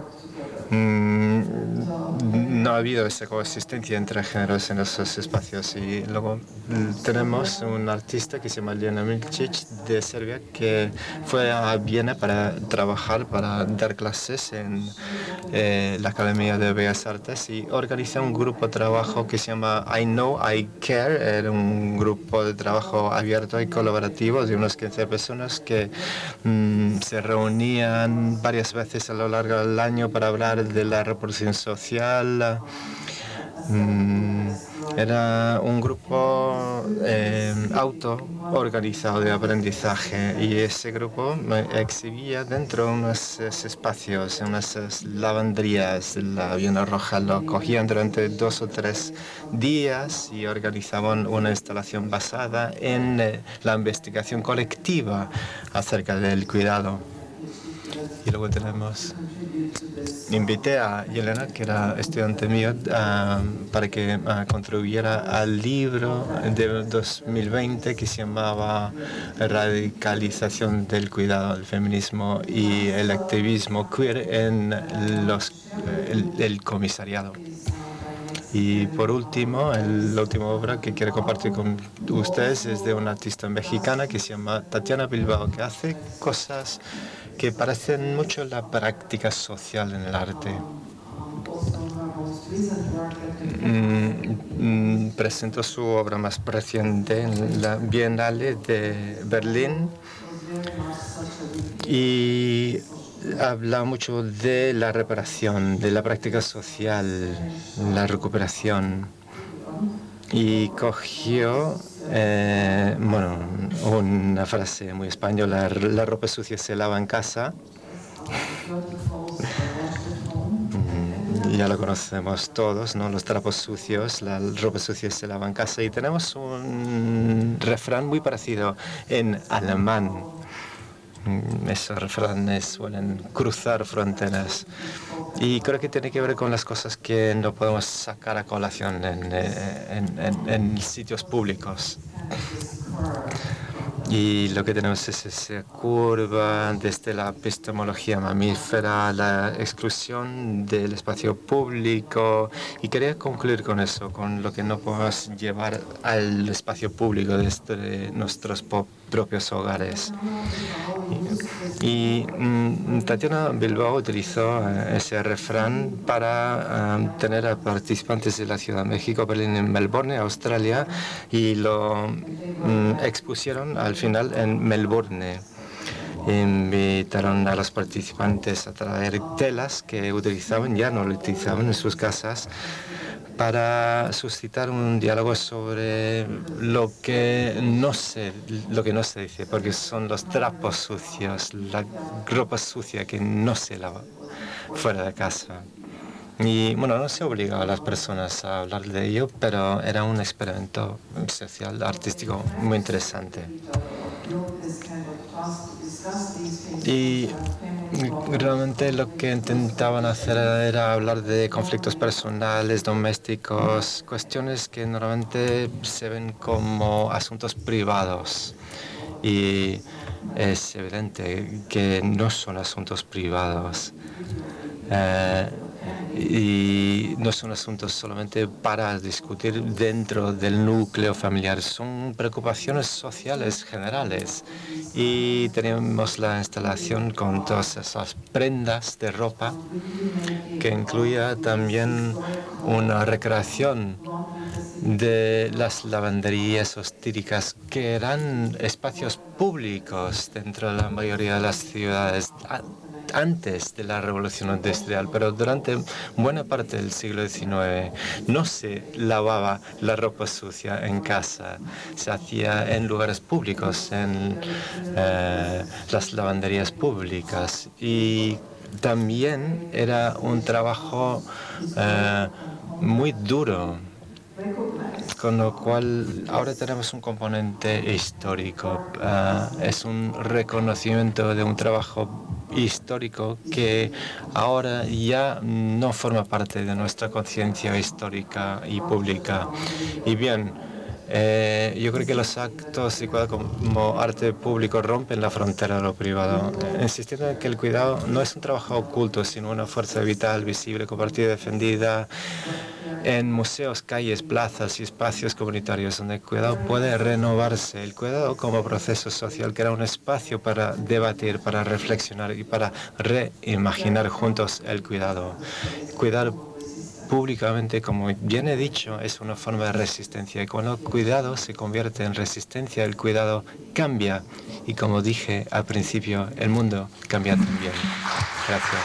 no ha habido esa coexistencia entre géneros en esos espacios. Y luego tenemos un artista que se llama Ljena Milčić de Serbia, que fue a Viena para trabajar, para dar clases en la Academia de Bellas Artes, y organizó un grupo de trabajo que se llama I Know, I Care. Era un grupo de trabajo abierto y colaborativo de unas 15 personas que se reunían varias veces a lo largo del año para hablar de la reproducción social. Era un grupo auto-organizado de aprendizaje, y ese grupo exhibía dentro de unos espacios, en unas lavanderías. La Viena Roja lo cogían durante 2 o 3 días y organizaban una instalación basada en la investigación colectiva acerca del cuidado. Y luego tenemos invité a Yelena, que era estudiante mío, para que contribuyera al libro de 2020 que se llamaba Radicalización del cuidado, el feminismo y el activismo queer en el comisariado. Y por último, la última obra que quiero compartir con ustedes es de una artista mexicana que se llama Tatiana Bilbao, que hace cosas que parecen mucho la práctica social en el arte. Presentó su obra más reciente en la Bienal de Berlín y habla mucho de la reparación, de la práctica social, la recuperación. Y cogió una frase muy española: la ropa sucia se lava en casa. Ya lo conocemos todos, ¿no? Los trapos sucios, la ropa sucia se lava en casa. Y tenemos un refrán muy parecido en alemán. Esos refranes suelen cruzar fronteras. Y creo que tiene que ver con las cosas que no podemos sacar a colación en sitios públicos. Y lo que tenemos es esa curva desde la epistemología mamífera, la exclusión del espacio público. Y quería concluir con eso, con lo que no podemos llevar al espacio público desde nuestros propios hogares. Y Tatiana Bilbao utilizó ese refrán para tener a participantes de la Ciudad de México, Berlín y Melbourne, Australia, y lo expusieron al final en Melbourne. Invitaron a los participantes a traer telas que ya no lo utilizaban en sus casas, para suscitar un diálogo sobre lo que no se dice, porque son los trapos sucios, la ropa sucia que no se lava fuera de casa. Y bueno, no se obligaba a las personas a hablar de ello, pero era un experimento social, artístico muy interesante. Y realmente lo que intentaban hacer era hablar de conflictos personales, domésticos, cuestiones que normalmente se ven como asuntos privados. Y es evidente que no son asuntos privados. Y no son asuntos solamente para discutir dentro del núcleo familiar, son preocupaciones sociales generales. Y tenemos la instalación con todas esas prendas de ropa, que incluía también una recreación de las lavanderías o sticas, que eran espacios públicos dentro de la mayoría de las ciudades antes de la revolución industrial, pero durante buena parte del siglo XIX no se lavaba la ropa sucia en casa, se hacía en lugares públicos, en las lavanderías públicas, y también era un trabajo muy duro. Con lo cual, ahora tenemos un componente histórico. Es un reconocimiento de un trabajo histórico que ahora ya no forma parte de nuestra conciencia histórica y pública. Y bien, yo creo que los actos de cuidado como arte público rompen la frontera de lo privado, insistiendo en que el cuidado no es un trabajo oculto, sino una fuerza vital, visible, compartida, defendida en museos, calles, plazas y espacios comunitarios, donde el cuidado puede renovarse. El cuidado como proceso social crea un espacio para debatir, para reflexionar y para reimaginar juntos el cuidado. Cuidar públicamente, como bien he dicho, es una forma de resistencia, y cuando el cuidado se convierte en resistencia, el cuidado cambia, y como dije al principio, el mundo cambia también. Gracias.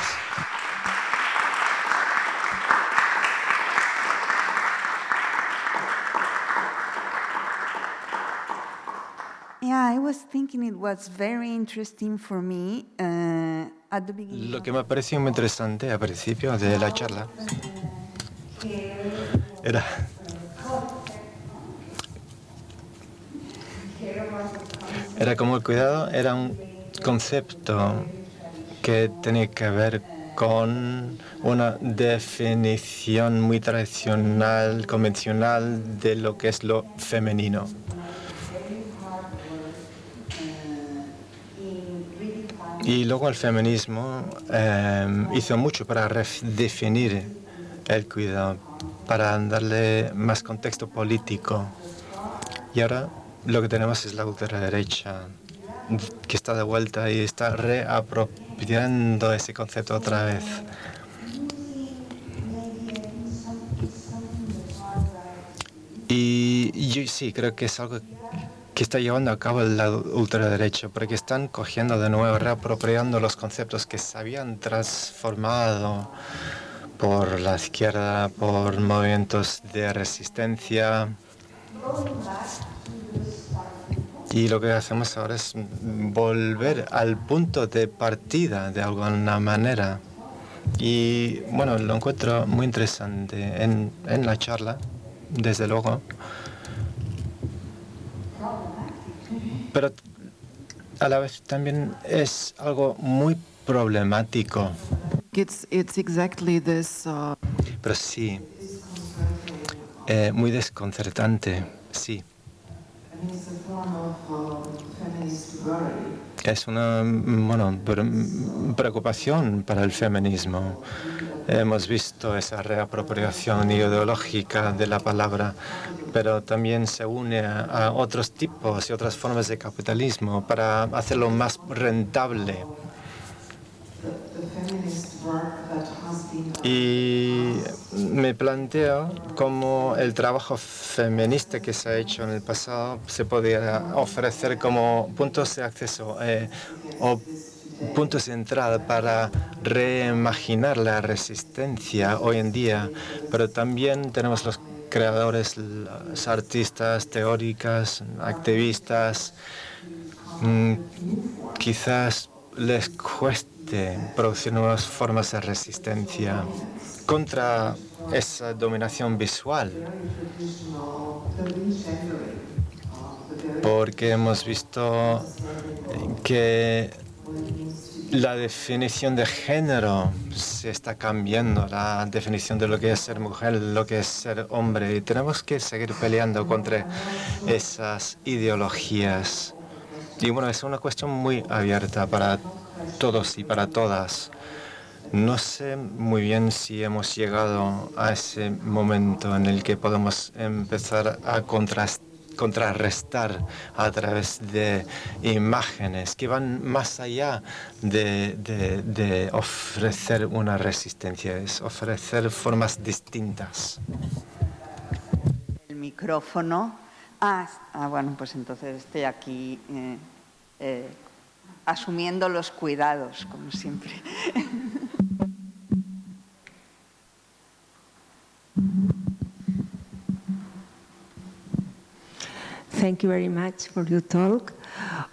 Yeah, I was thinking it was very interesting for me at the beginning. Lo que me pareció muy interesante al principio de la charla era como el cuidado era un concepto que tenía que ver con una definición muy tradicional, convencional de lo que es lo femenino. Y luego el feminismo hizo mucho para redefinir el cuidado, para darle más contexto político. Y ahora lo que tenemos es la ultraderecha, que está de vuelta y está reapropiando ese concepto otra vez. Y yo sí creo que es algo que está llevando a cabo la ultraderecha, porque están cogiendo de nuevo, reapropiando los conceptos que se habían transformado por la izquierda, por movimientos de resistencia. Y lo que hacemos ahora es volver al punto de partida de alguna manera. Y bueno, lo encuentro muy interesante en la charla, desde luego. Pero a la vez también es algo muy problemático. It's exactly this. Pero sí, muy desconcertante, sí. Es una preocupación para el feminismo. Hemos visto esa reapropiación ideológica de la palabra, pero también se une a otros tipos y otras formas de capitalismo para hacerlo más rentable. Y me planteo cómo el trabajo feminista que se ha hecho en el pasado se podría ofrecer como puntos de acceso o puntos de entrada para reimaginar la resistencia hoy en día. Pero también tenemos los creadores, los artistas, teóricas, activistas. Quizás les cueste producir nuevas formas de resistencia contra esa dominación visual, porque hemos visto que la definición de género se está cambiando, la definición de lo que es ser mujer, lo que es ser hombre, y tenemos que seguir peleando contra esas ideologías. Y bueno, es una cuestión muy abierta para todos y para todas. No sé muy bien si hemos llegado a ese momento en el que podemos empezar a contrarrestar a través de imágenes que van más allá de ofrecer una resistencia, es ofrecer formas distintas. El micrófono. Bueno, pues entonces estoy aquí asumiendo los cuidados, como siempre. Thank you very much for your talk.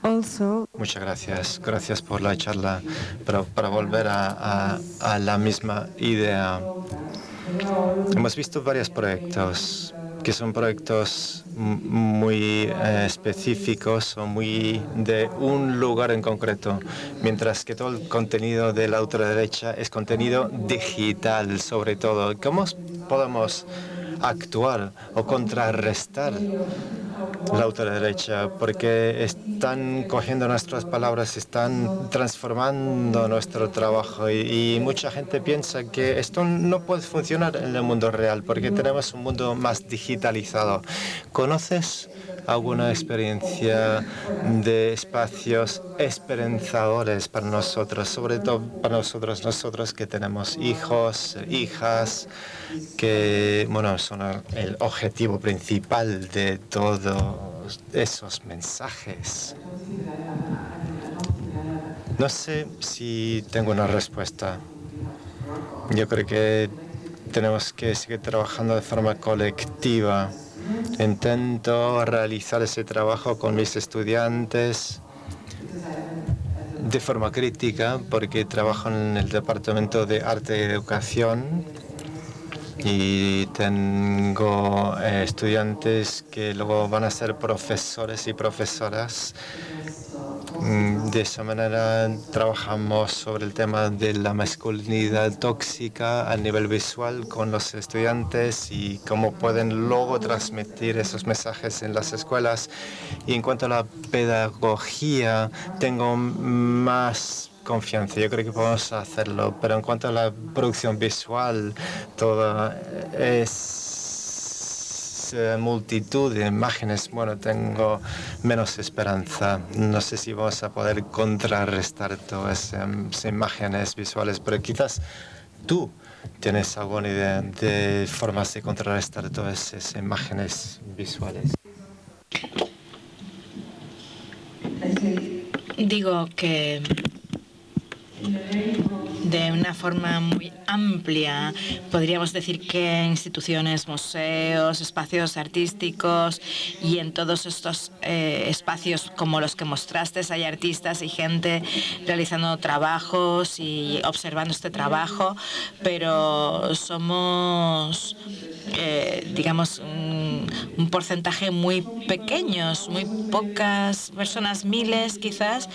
Also, muchas gracias. Gracias por la charla. Pero para volver a la misma idea, hemos visto varios proyectos que son proyectos muy específicos o muy de un lugar en concreto, mientras que todo el contenido de la ultraderecha es contenido digital, sobre todo. ¿Cómo podemos actuar o contrarrestar la ultraderecha? Porque están cogiendo nuestras palabras, están transformando nuestro trabajo y mucha gente piensa que esto no puede funcionar en el mundo real porque tenemos un mundo más digitalizado. ¿Conoces alguna experiencia de espacios esperanzadores para nosotros, sobre todo para nosotros que tenemos hijos, hijas, que son el objetivo principal de todos esos mensajes? No sé si tengo una respuesta. Yo creo que tenemos que seguir trabajando de forma colectiva. Intento realizar ese trabajo con mis estudiantes de forma crítica porque trabajo en el Departamento de Arte y Educación y tengo estudiantes que luego van a ser profesores y profesoras De esa manera trabajamos sobre el tema de la masculinidad tóxica a nivel visual con los estudiantes y cómo pueden luego transmitir esos mensajes en las escuelas. Y en cuanto a la pedagogía, tengo más confianza. Yo creo que podemos hacerlo, pero en cuanto a la producción visual, toda es multitud de imágenes, bueno, tengo menos esperanza. No sé si vamos a poder contrarrestar todas esas imágenes visuales, pero quizás tú tienes alguna idea de formas de contrarrestar todas esas imágenes visuales. Digo que de una forma muy amplia podríamos decir que instituciones, museos, espacios artísticos y en todos estos espacios como los que mostraste hay artistas y gente realizando trabajos y observando este trabajo, pero somos digamos un porcentaje muy pequeño, muy pocas personas, miles quizás,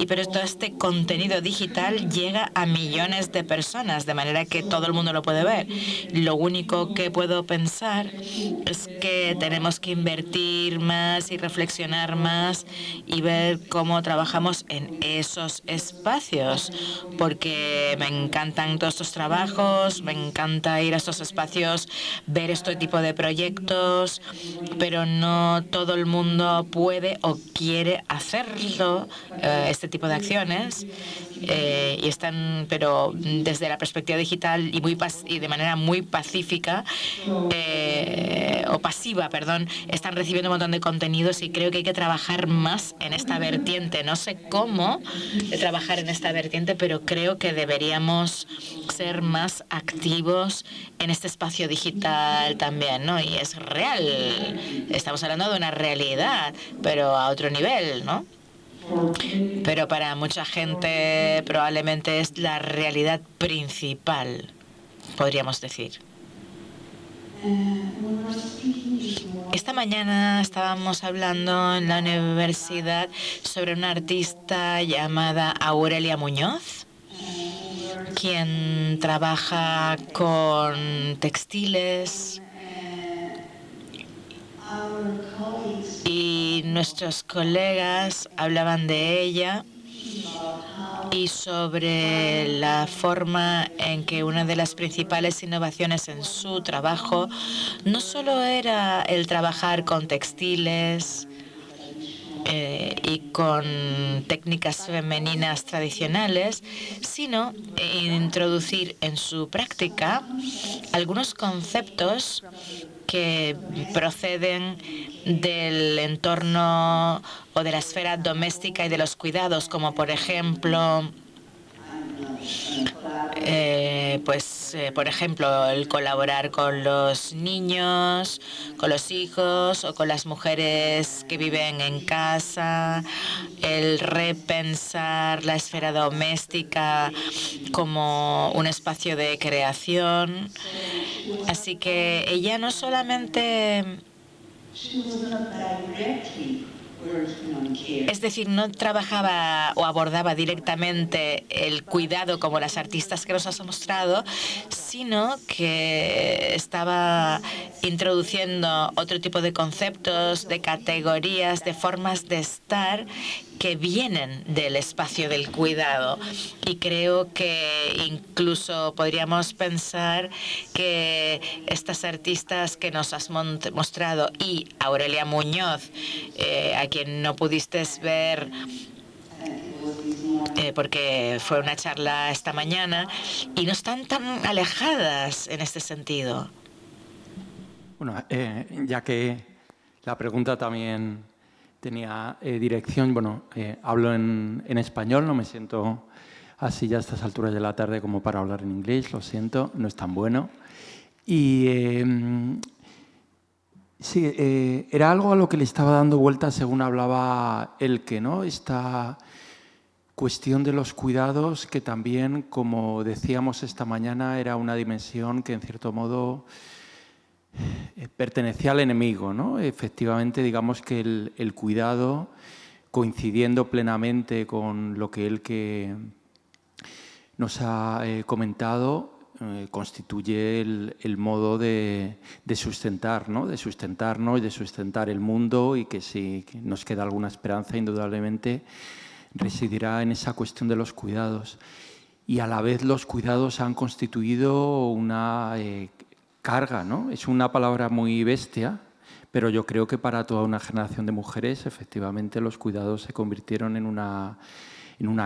pero todo este contenido digital llega a millones de personas, de manera que todo el mundo lo puede ver. Lo único que puedo pensar es que tenemos que invertir más y reflexionar más y ver cómo trabajamos en esos espacios, porque me encantan todos estos trabajos, me encanta ir a estos espacios, ver este tipo de proyectos, pero no todo el mundo puede o quiere hacerlo, este tipo de acciones, y están, pero desde la perspectiva digital y de manera muy pacífica o pasiva, perdón, están recibiendo un montón de contenidos y creo que hay que trabajar más en esta vertiente. No sé cómo trabajar en esta vertiente, pero creo que deberíamos ser más activos en este espacio digital también, ¿no? Y es real, estamos hablando de una realidad, pero a otro nivel, ¿no? Pero para mucha gente probablemente es la realidad principal, podríamos decir. Esta mañana estábamos hablando en la universidad sobre una artista llamada Aurelia Muñoz, quien trabaja con textiles, y nuestros colegas hablaban de ella y sobre la forma en que una de las principales innovaciones en su trabajo no solo era el trabajar con textiles y con técnicas femeninas tradicionales, sino introducir en su práctica algunos conceptos que proceden del entorno o de la esfera doméstica y de los cuidados, como por ejemplo, por ejemplo, el colaborar con los niños, con los hijos o con las mujeres que viven en casa, el repensar la esfera doméstica como un espacio de creación. Así que ella no solamente, es decir, no trabajaba o abordaba directamente el cuidado como las artistas que nos has mostrado, sino que estaba introduciendo otro tipo de conceptos, de categorías, de formas de estar que vienen del espacio del cuidado. Y creo que incluso podríamos pensar que estas artistas que nos has mostrado y Aurelia Muñoz, a quien no pudiste ver porque fue una charla esta mañana, y no están tan alejadas en este sentido. Bueno, ya que la pregunta también tenía dirección, bueno, hablo en español, no me siento así ya a estas alturas de la tarde como para hablar en inglés, lo siento, no es tan bueno. Y sí, era algo a lo que le estaba dando vueltas según hablaba Elke, ¿no? Esta cuestión de los cuidados que también, como decíamos esta mañana, era una dimensión que en cierto modo pertenecía al enemigo, ¿no? Efectivamente, digamos que el cuidado coincidiendo plenamente con lo que Elke nos ha comentado, constituye el modo de sustentar, ¿no? De sustentarnos y de sustentar el mundo, y que si nos queda alguna esperanza, indudablemente residirá en esa cuestión de los cuidados. Y a la vez los cuidados han constituido una carga, ¿no? Es una palabra muy bestia, pero yo creo que para toda una generación de mujeres, efectivamente, los cuidados se convirtieron en una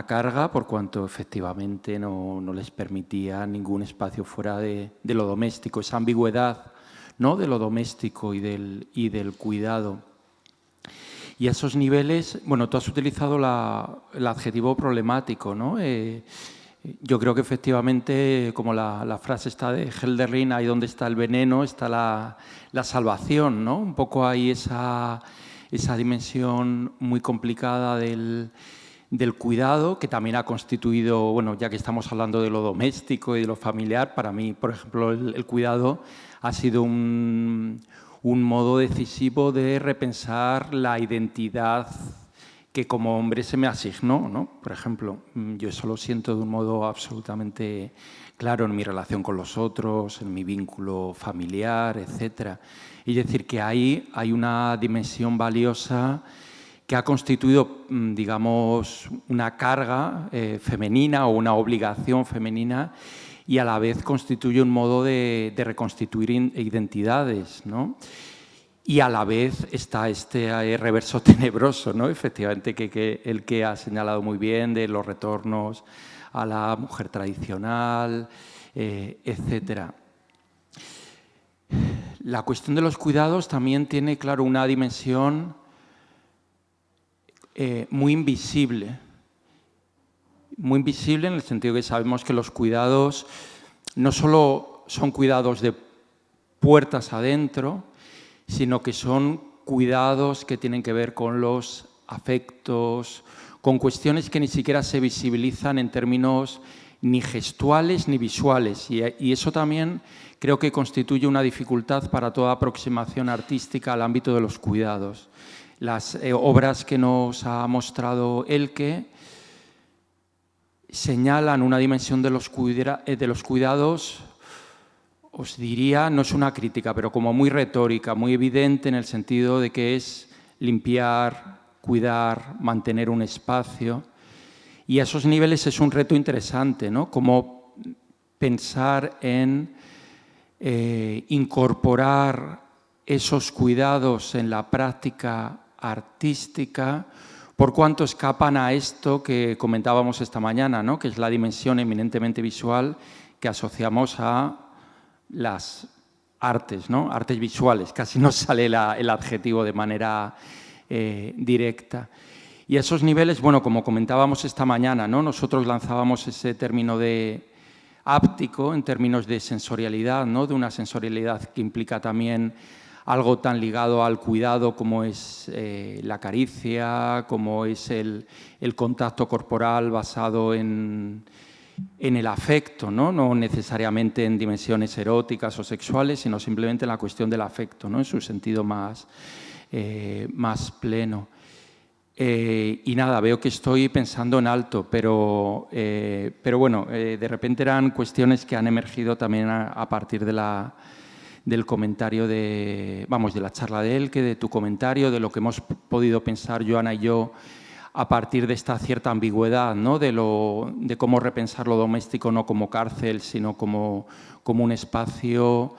carga, por cuanto efectivamente no les permitía ningún espacio fuera de lo doméstico, esa ambigüedad, ¿no? De lo doméstico y del cuidado. Y a esos niveles, bueno, tú has utilizado el adjetivo problemático, ¿no? Yo creo que efectivamente, como la frase está de Helderlin, ahí donde está el veneno está la salvación, ¿no? Un poco hay esa dimensión muy complicada del cuidado, que también ha constituido, bueno, ya que estamos hablando de lo doméstico y de lo familiar, para mí, por ejemplo, el cuidado ha sido un modo decisivo de repensar la identidad que como hombre se me asignó, ¿no? Por ejemplo, yo eso lo siento de un modo absolutamente claro en mi relación con los otros, en mi vínculo familiar, etc. Es decir, que ahí hay una dimensión valiosa que ha constituido, digamos, una carga femenina o una obligación femenina, y a la vez constituye un modo de reconstituir identidades, ¿no? Y a la vez está este reverso tenebroso, ¿no? Efectivamente, que el que ha señalado muy bien, de los retornos a la mujer tradicional, etc. La cuestión de los cuidados también tiene, claro, una dimensión muy invisible. Muy invisible en el sentido que sabemos que los cuidados no solo son cuidados de puertas adentro, sino que son cuidados que tienen que ver con los afectos, con cuestiones que ni siquiera se visibilizan en términos ni gestuales ni visuales. Y eso también creo que constituye una dificultad para toda aproximación artística al ámbito de los cuidados. Las obras que nos ha mostrado Elke señalan una dimensión de los cuidados, os diría, no es una crítica, pero como muy retórica, muy evidente, en el sentido de que es limpiar, cuidar, mantener un espacio. Y a esos niveles es un reto interesante, ¿no? Cómo pensar en incorporar esos cuidados en la práctica artística, por cuanto escapan a esto que comentábamos esta mañana, ¿no? Que es la dimensión eminentemente visual que asociamos a las artes, ¿no? Artes visuales, casi nos sale el adjetivo de manera directa. Y a esos niveles, bueno, como comentábamos esta mañana, ¿no? Nosotros lanzábamos ese término de áptico en términos de sensorialidad, ¿no? De una sensorialidad que implica también algo tan ligado al cuidado como es la caricia, como es el contacto corporal basado en el afecto, ¿no? No necesariamente en dimensiones eróticas o sexuales, sino simplemente en la cuestión del afecto, ¿no? En su sentido más pleno. Y nada, veo que estoy pensando en alto, pero bueno, de repente eran cuestiones que han emergido también a partir del comentario de la charla de Elke, de tu comentario, de lo que hemos podido pensar Joana y yo a partir de esta cierta ambigüedad, ¿no? De cómo repensar lo doméstico no como cárcel, sino como un espacio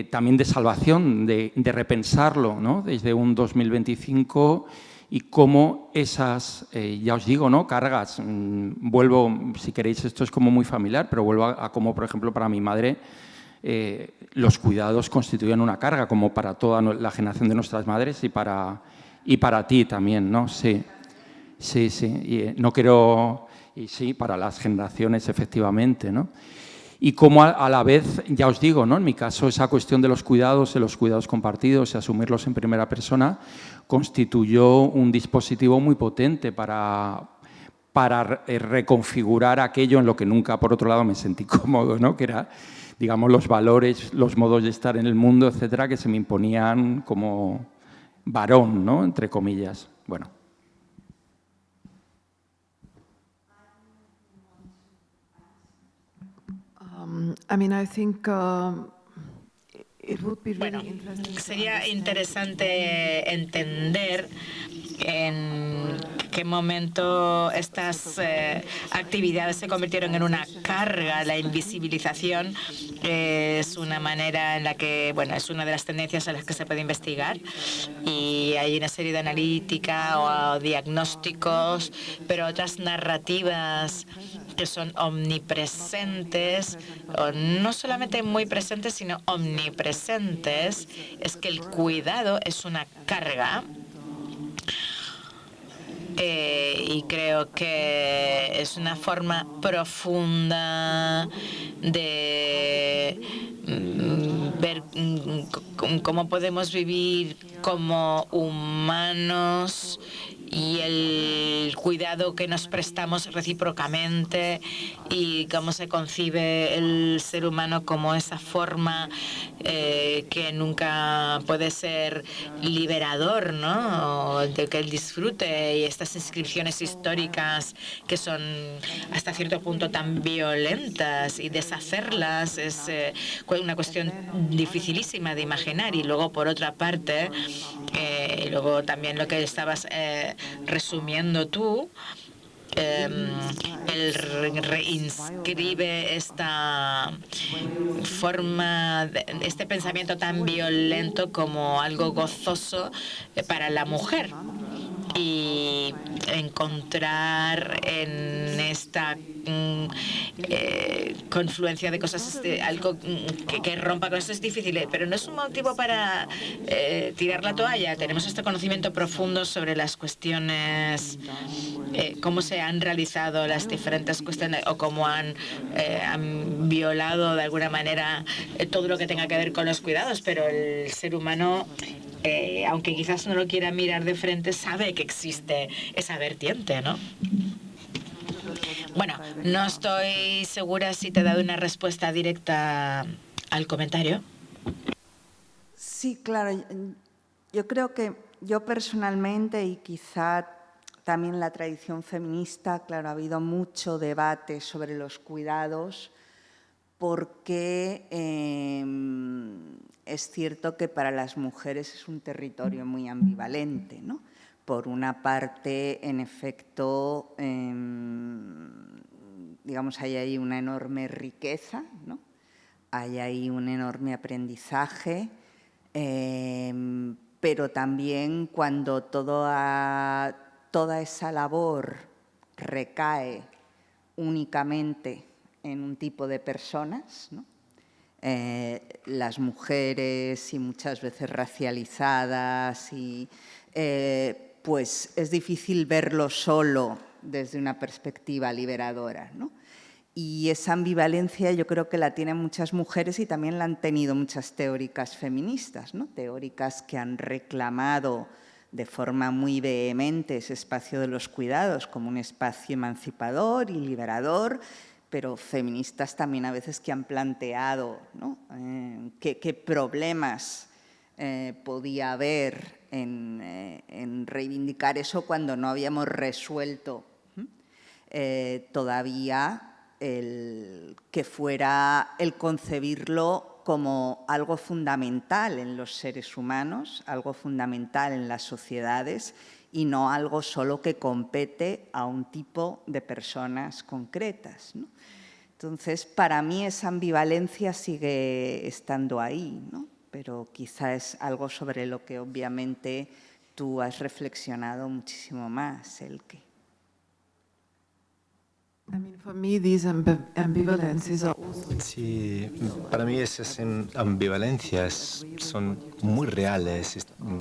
también de salvación, de repensarlo, ¿no? Desde un 2025, y cómo esas, ya os digo, ¿no? Cargas, vuelvo, si queréis, esto es como muy familiar, pero vuelvo a cómo, por ejemplo, para mi madre, los cuidados constituyen una carga, como para toda la generación de nuestras madres y para ti también, ¿no? Sí. Sí, sí, y no quiero, y sí, para las generaciones efectivamente, ¿no? Y como a la vez, ya os digo, ¿no? En mi caso, esa cuestión de los cuidados compartidos y asumirlos en primera persona constituyó un dispositivo muy potente para reconfigurar aquello en lo que nunca, por otro lado, me sentí cómodo, ¿no? Que era, digamos, los valores, los modos de estar en el mundo, etcétera, que se me imponían como varón, ¿no? Entre comillas. Bueno. I mean, I think it would be Bueno, really interesting. sería interesante entender en qué momento estas actividades se convirtieron en una carga. La invisibilización es una manera en la que, bueno, es una de las tendencias a las que se puede investigar, y hay una serie de analítica o diagnósticos, pero otras narrativas que son omnipresentes, o no solamente muy presentes, sino omnipresentes, es que el cuidado es una carga. Y creo que es una forma profunda de ver cómo podemos vivir como humanos y el cuidado que nos prestamos recíprocamente, y cómo se concibe el ser humano como esa forma que nunca puede ser liberador, ¿no? O de que el disfrute, y estas inscripciones históricas que son hasta cierto punto tan violentas, y deshacerlas es una cuestión dificilísima de imaginar. Y luego, por otra parte, luego también lo que estabas resumiendo tú, él reinscribe esta forma, este pensamiento tan violento como algo gozoso para la mujer, y encontrar en esta confluencia de cosas algo que rompa con eso es difícil, pero no es un motivo para tirar la toalla. Tenemos este conocimiento profundo sobre las cuestiones, cómo se han realizado las diferentes cuestiones, o cómo han violado de alguna manera todo lo que tenga que ver con los cuidados, pero el ser humano, aunque quizás no lo quiera mirar de frente, sabe que existe esa vertiente, ¿no? Bueno, no estoy segura si te he dado una respuesta directa al comentario. Sí, claro. Yo creo que yo personalmente, y quizá también la tradición feminista, claro, ha habido mucho debate sobre los cuidados, porque es cierto que para las mujeres es un territorio muy ambivalente, ¿no? Por una parte, en efecto, digamos, hay ahí una enorme riqueza, ¿no? Hay ahí un enorme aprendizaje, pero también cuando toda esa labor recae únicamente en un tipo de personas, ¿no? Las mujeres, y muchas veces racializadas, y pues es difícil verlo solo desde una perspectiva liberadora, ¿no? Y esa ambivalencia yo creo que la tienen muchas mujeres, y también la han tenido muchas teóricas feministas, ¿no? Teóricas que han reclamado de forma muy vehemente ese espacio de los cuidados como un espacio emancipador y liberador, pero feministas también a veces que han planteado, ¿no? qué problemas podía haber en reivindicar eso cuando no habíamos resuelto todavía que fuera el concebirlo como algo fundamental en los seres humanos, algo fundamental en las sociedades, y no algo solo que compete a un tipo de personas concretas, ¿no? Entonces, para mí esa ambivalencia sigue estando ahí, ¿no? Pero quizá es algo sobre lo que obviamente tú has reflexionado muchísimo más, Elke. Sí, para mí esas ambivalencias son muy reales.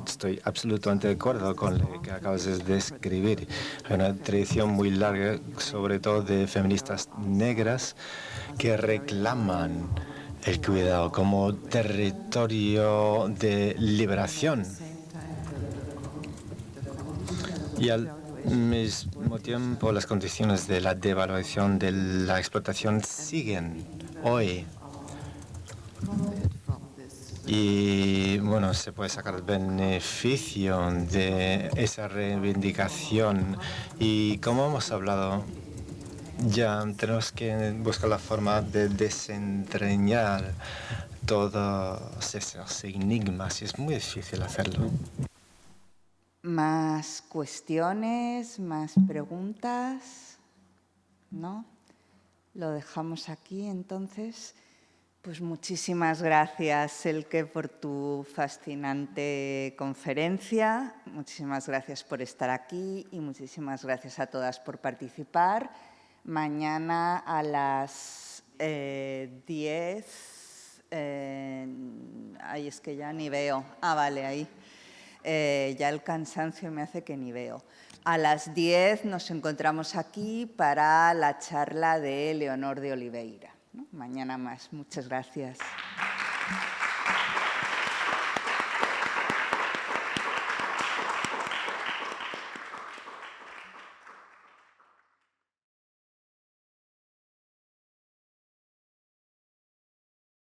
Estoy absolutamente de acuerdo con lo que acabas de describir. Hay una tradición muy larga, sobre todo de feministas negras, que reclaman el cuidado como territorio de liberación. Y al mismo tiempo, las condiciones de la devaluación de la explotación siguen hoy. Y, bueno, se puede sacar beneficio de esa reivindicación. Y como hemos hablado, ya tenemos que buscar la forma de desentrañar todos esos enigmas y es muy difícil hacerlo. ¿Más cuestiones, más preguntas? ¿No? Lo dejamos aquí, entonces. Pues muchísimas gracias, Elke, por tu fascinante conferencia. Muchísimas gracias por estar aquí y muchísimas gracias a todas por participar. Mañana a las 10... ay, es que ya ni veo. Ah, vale, ahí. Ya el cansancio me hace que ni veo. A las 10 nos encontramos aquí para la charla de Leonor de Oliveira, ¿no? Mañana más. Muchas gracias.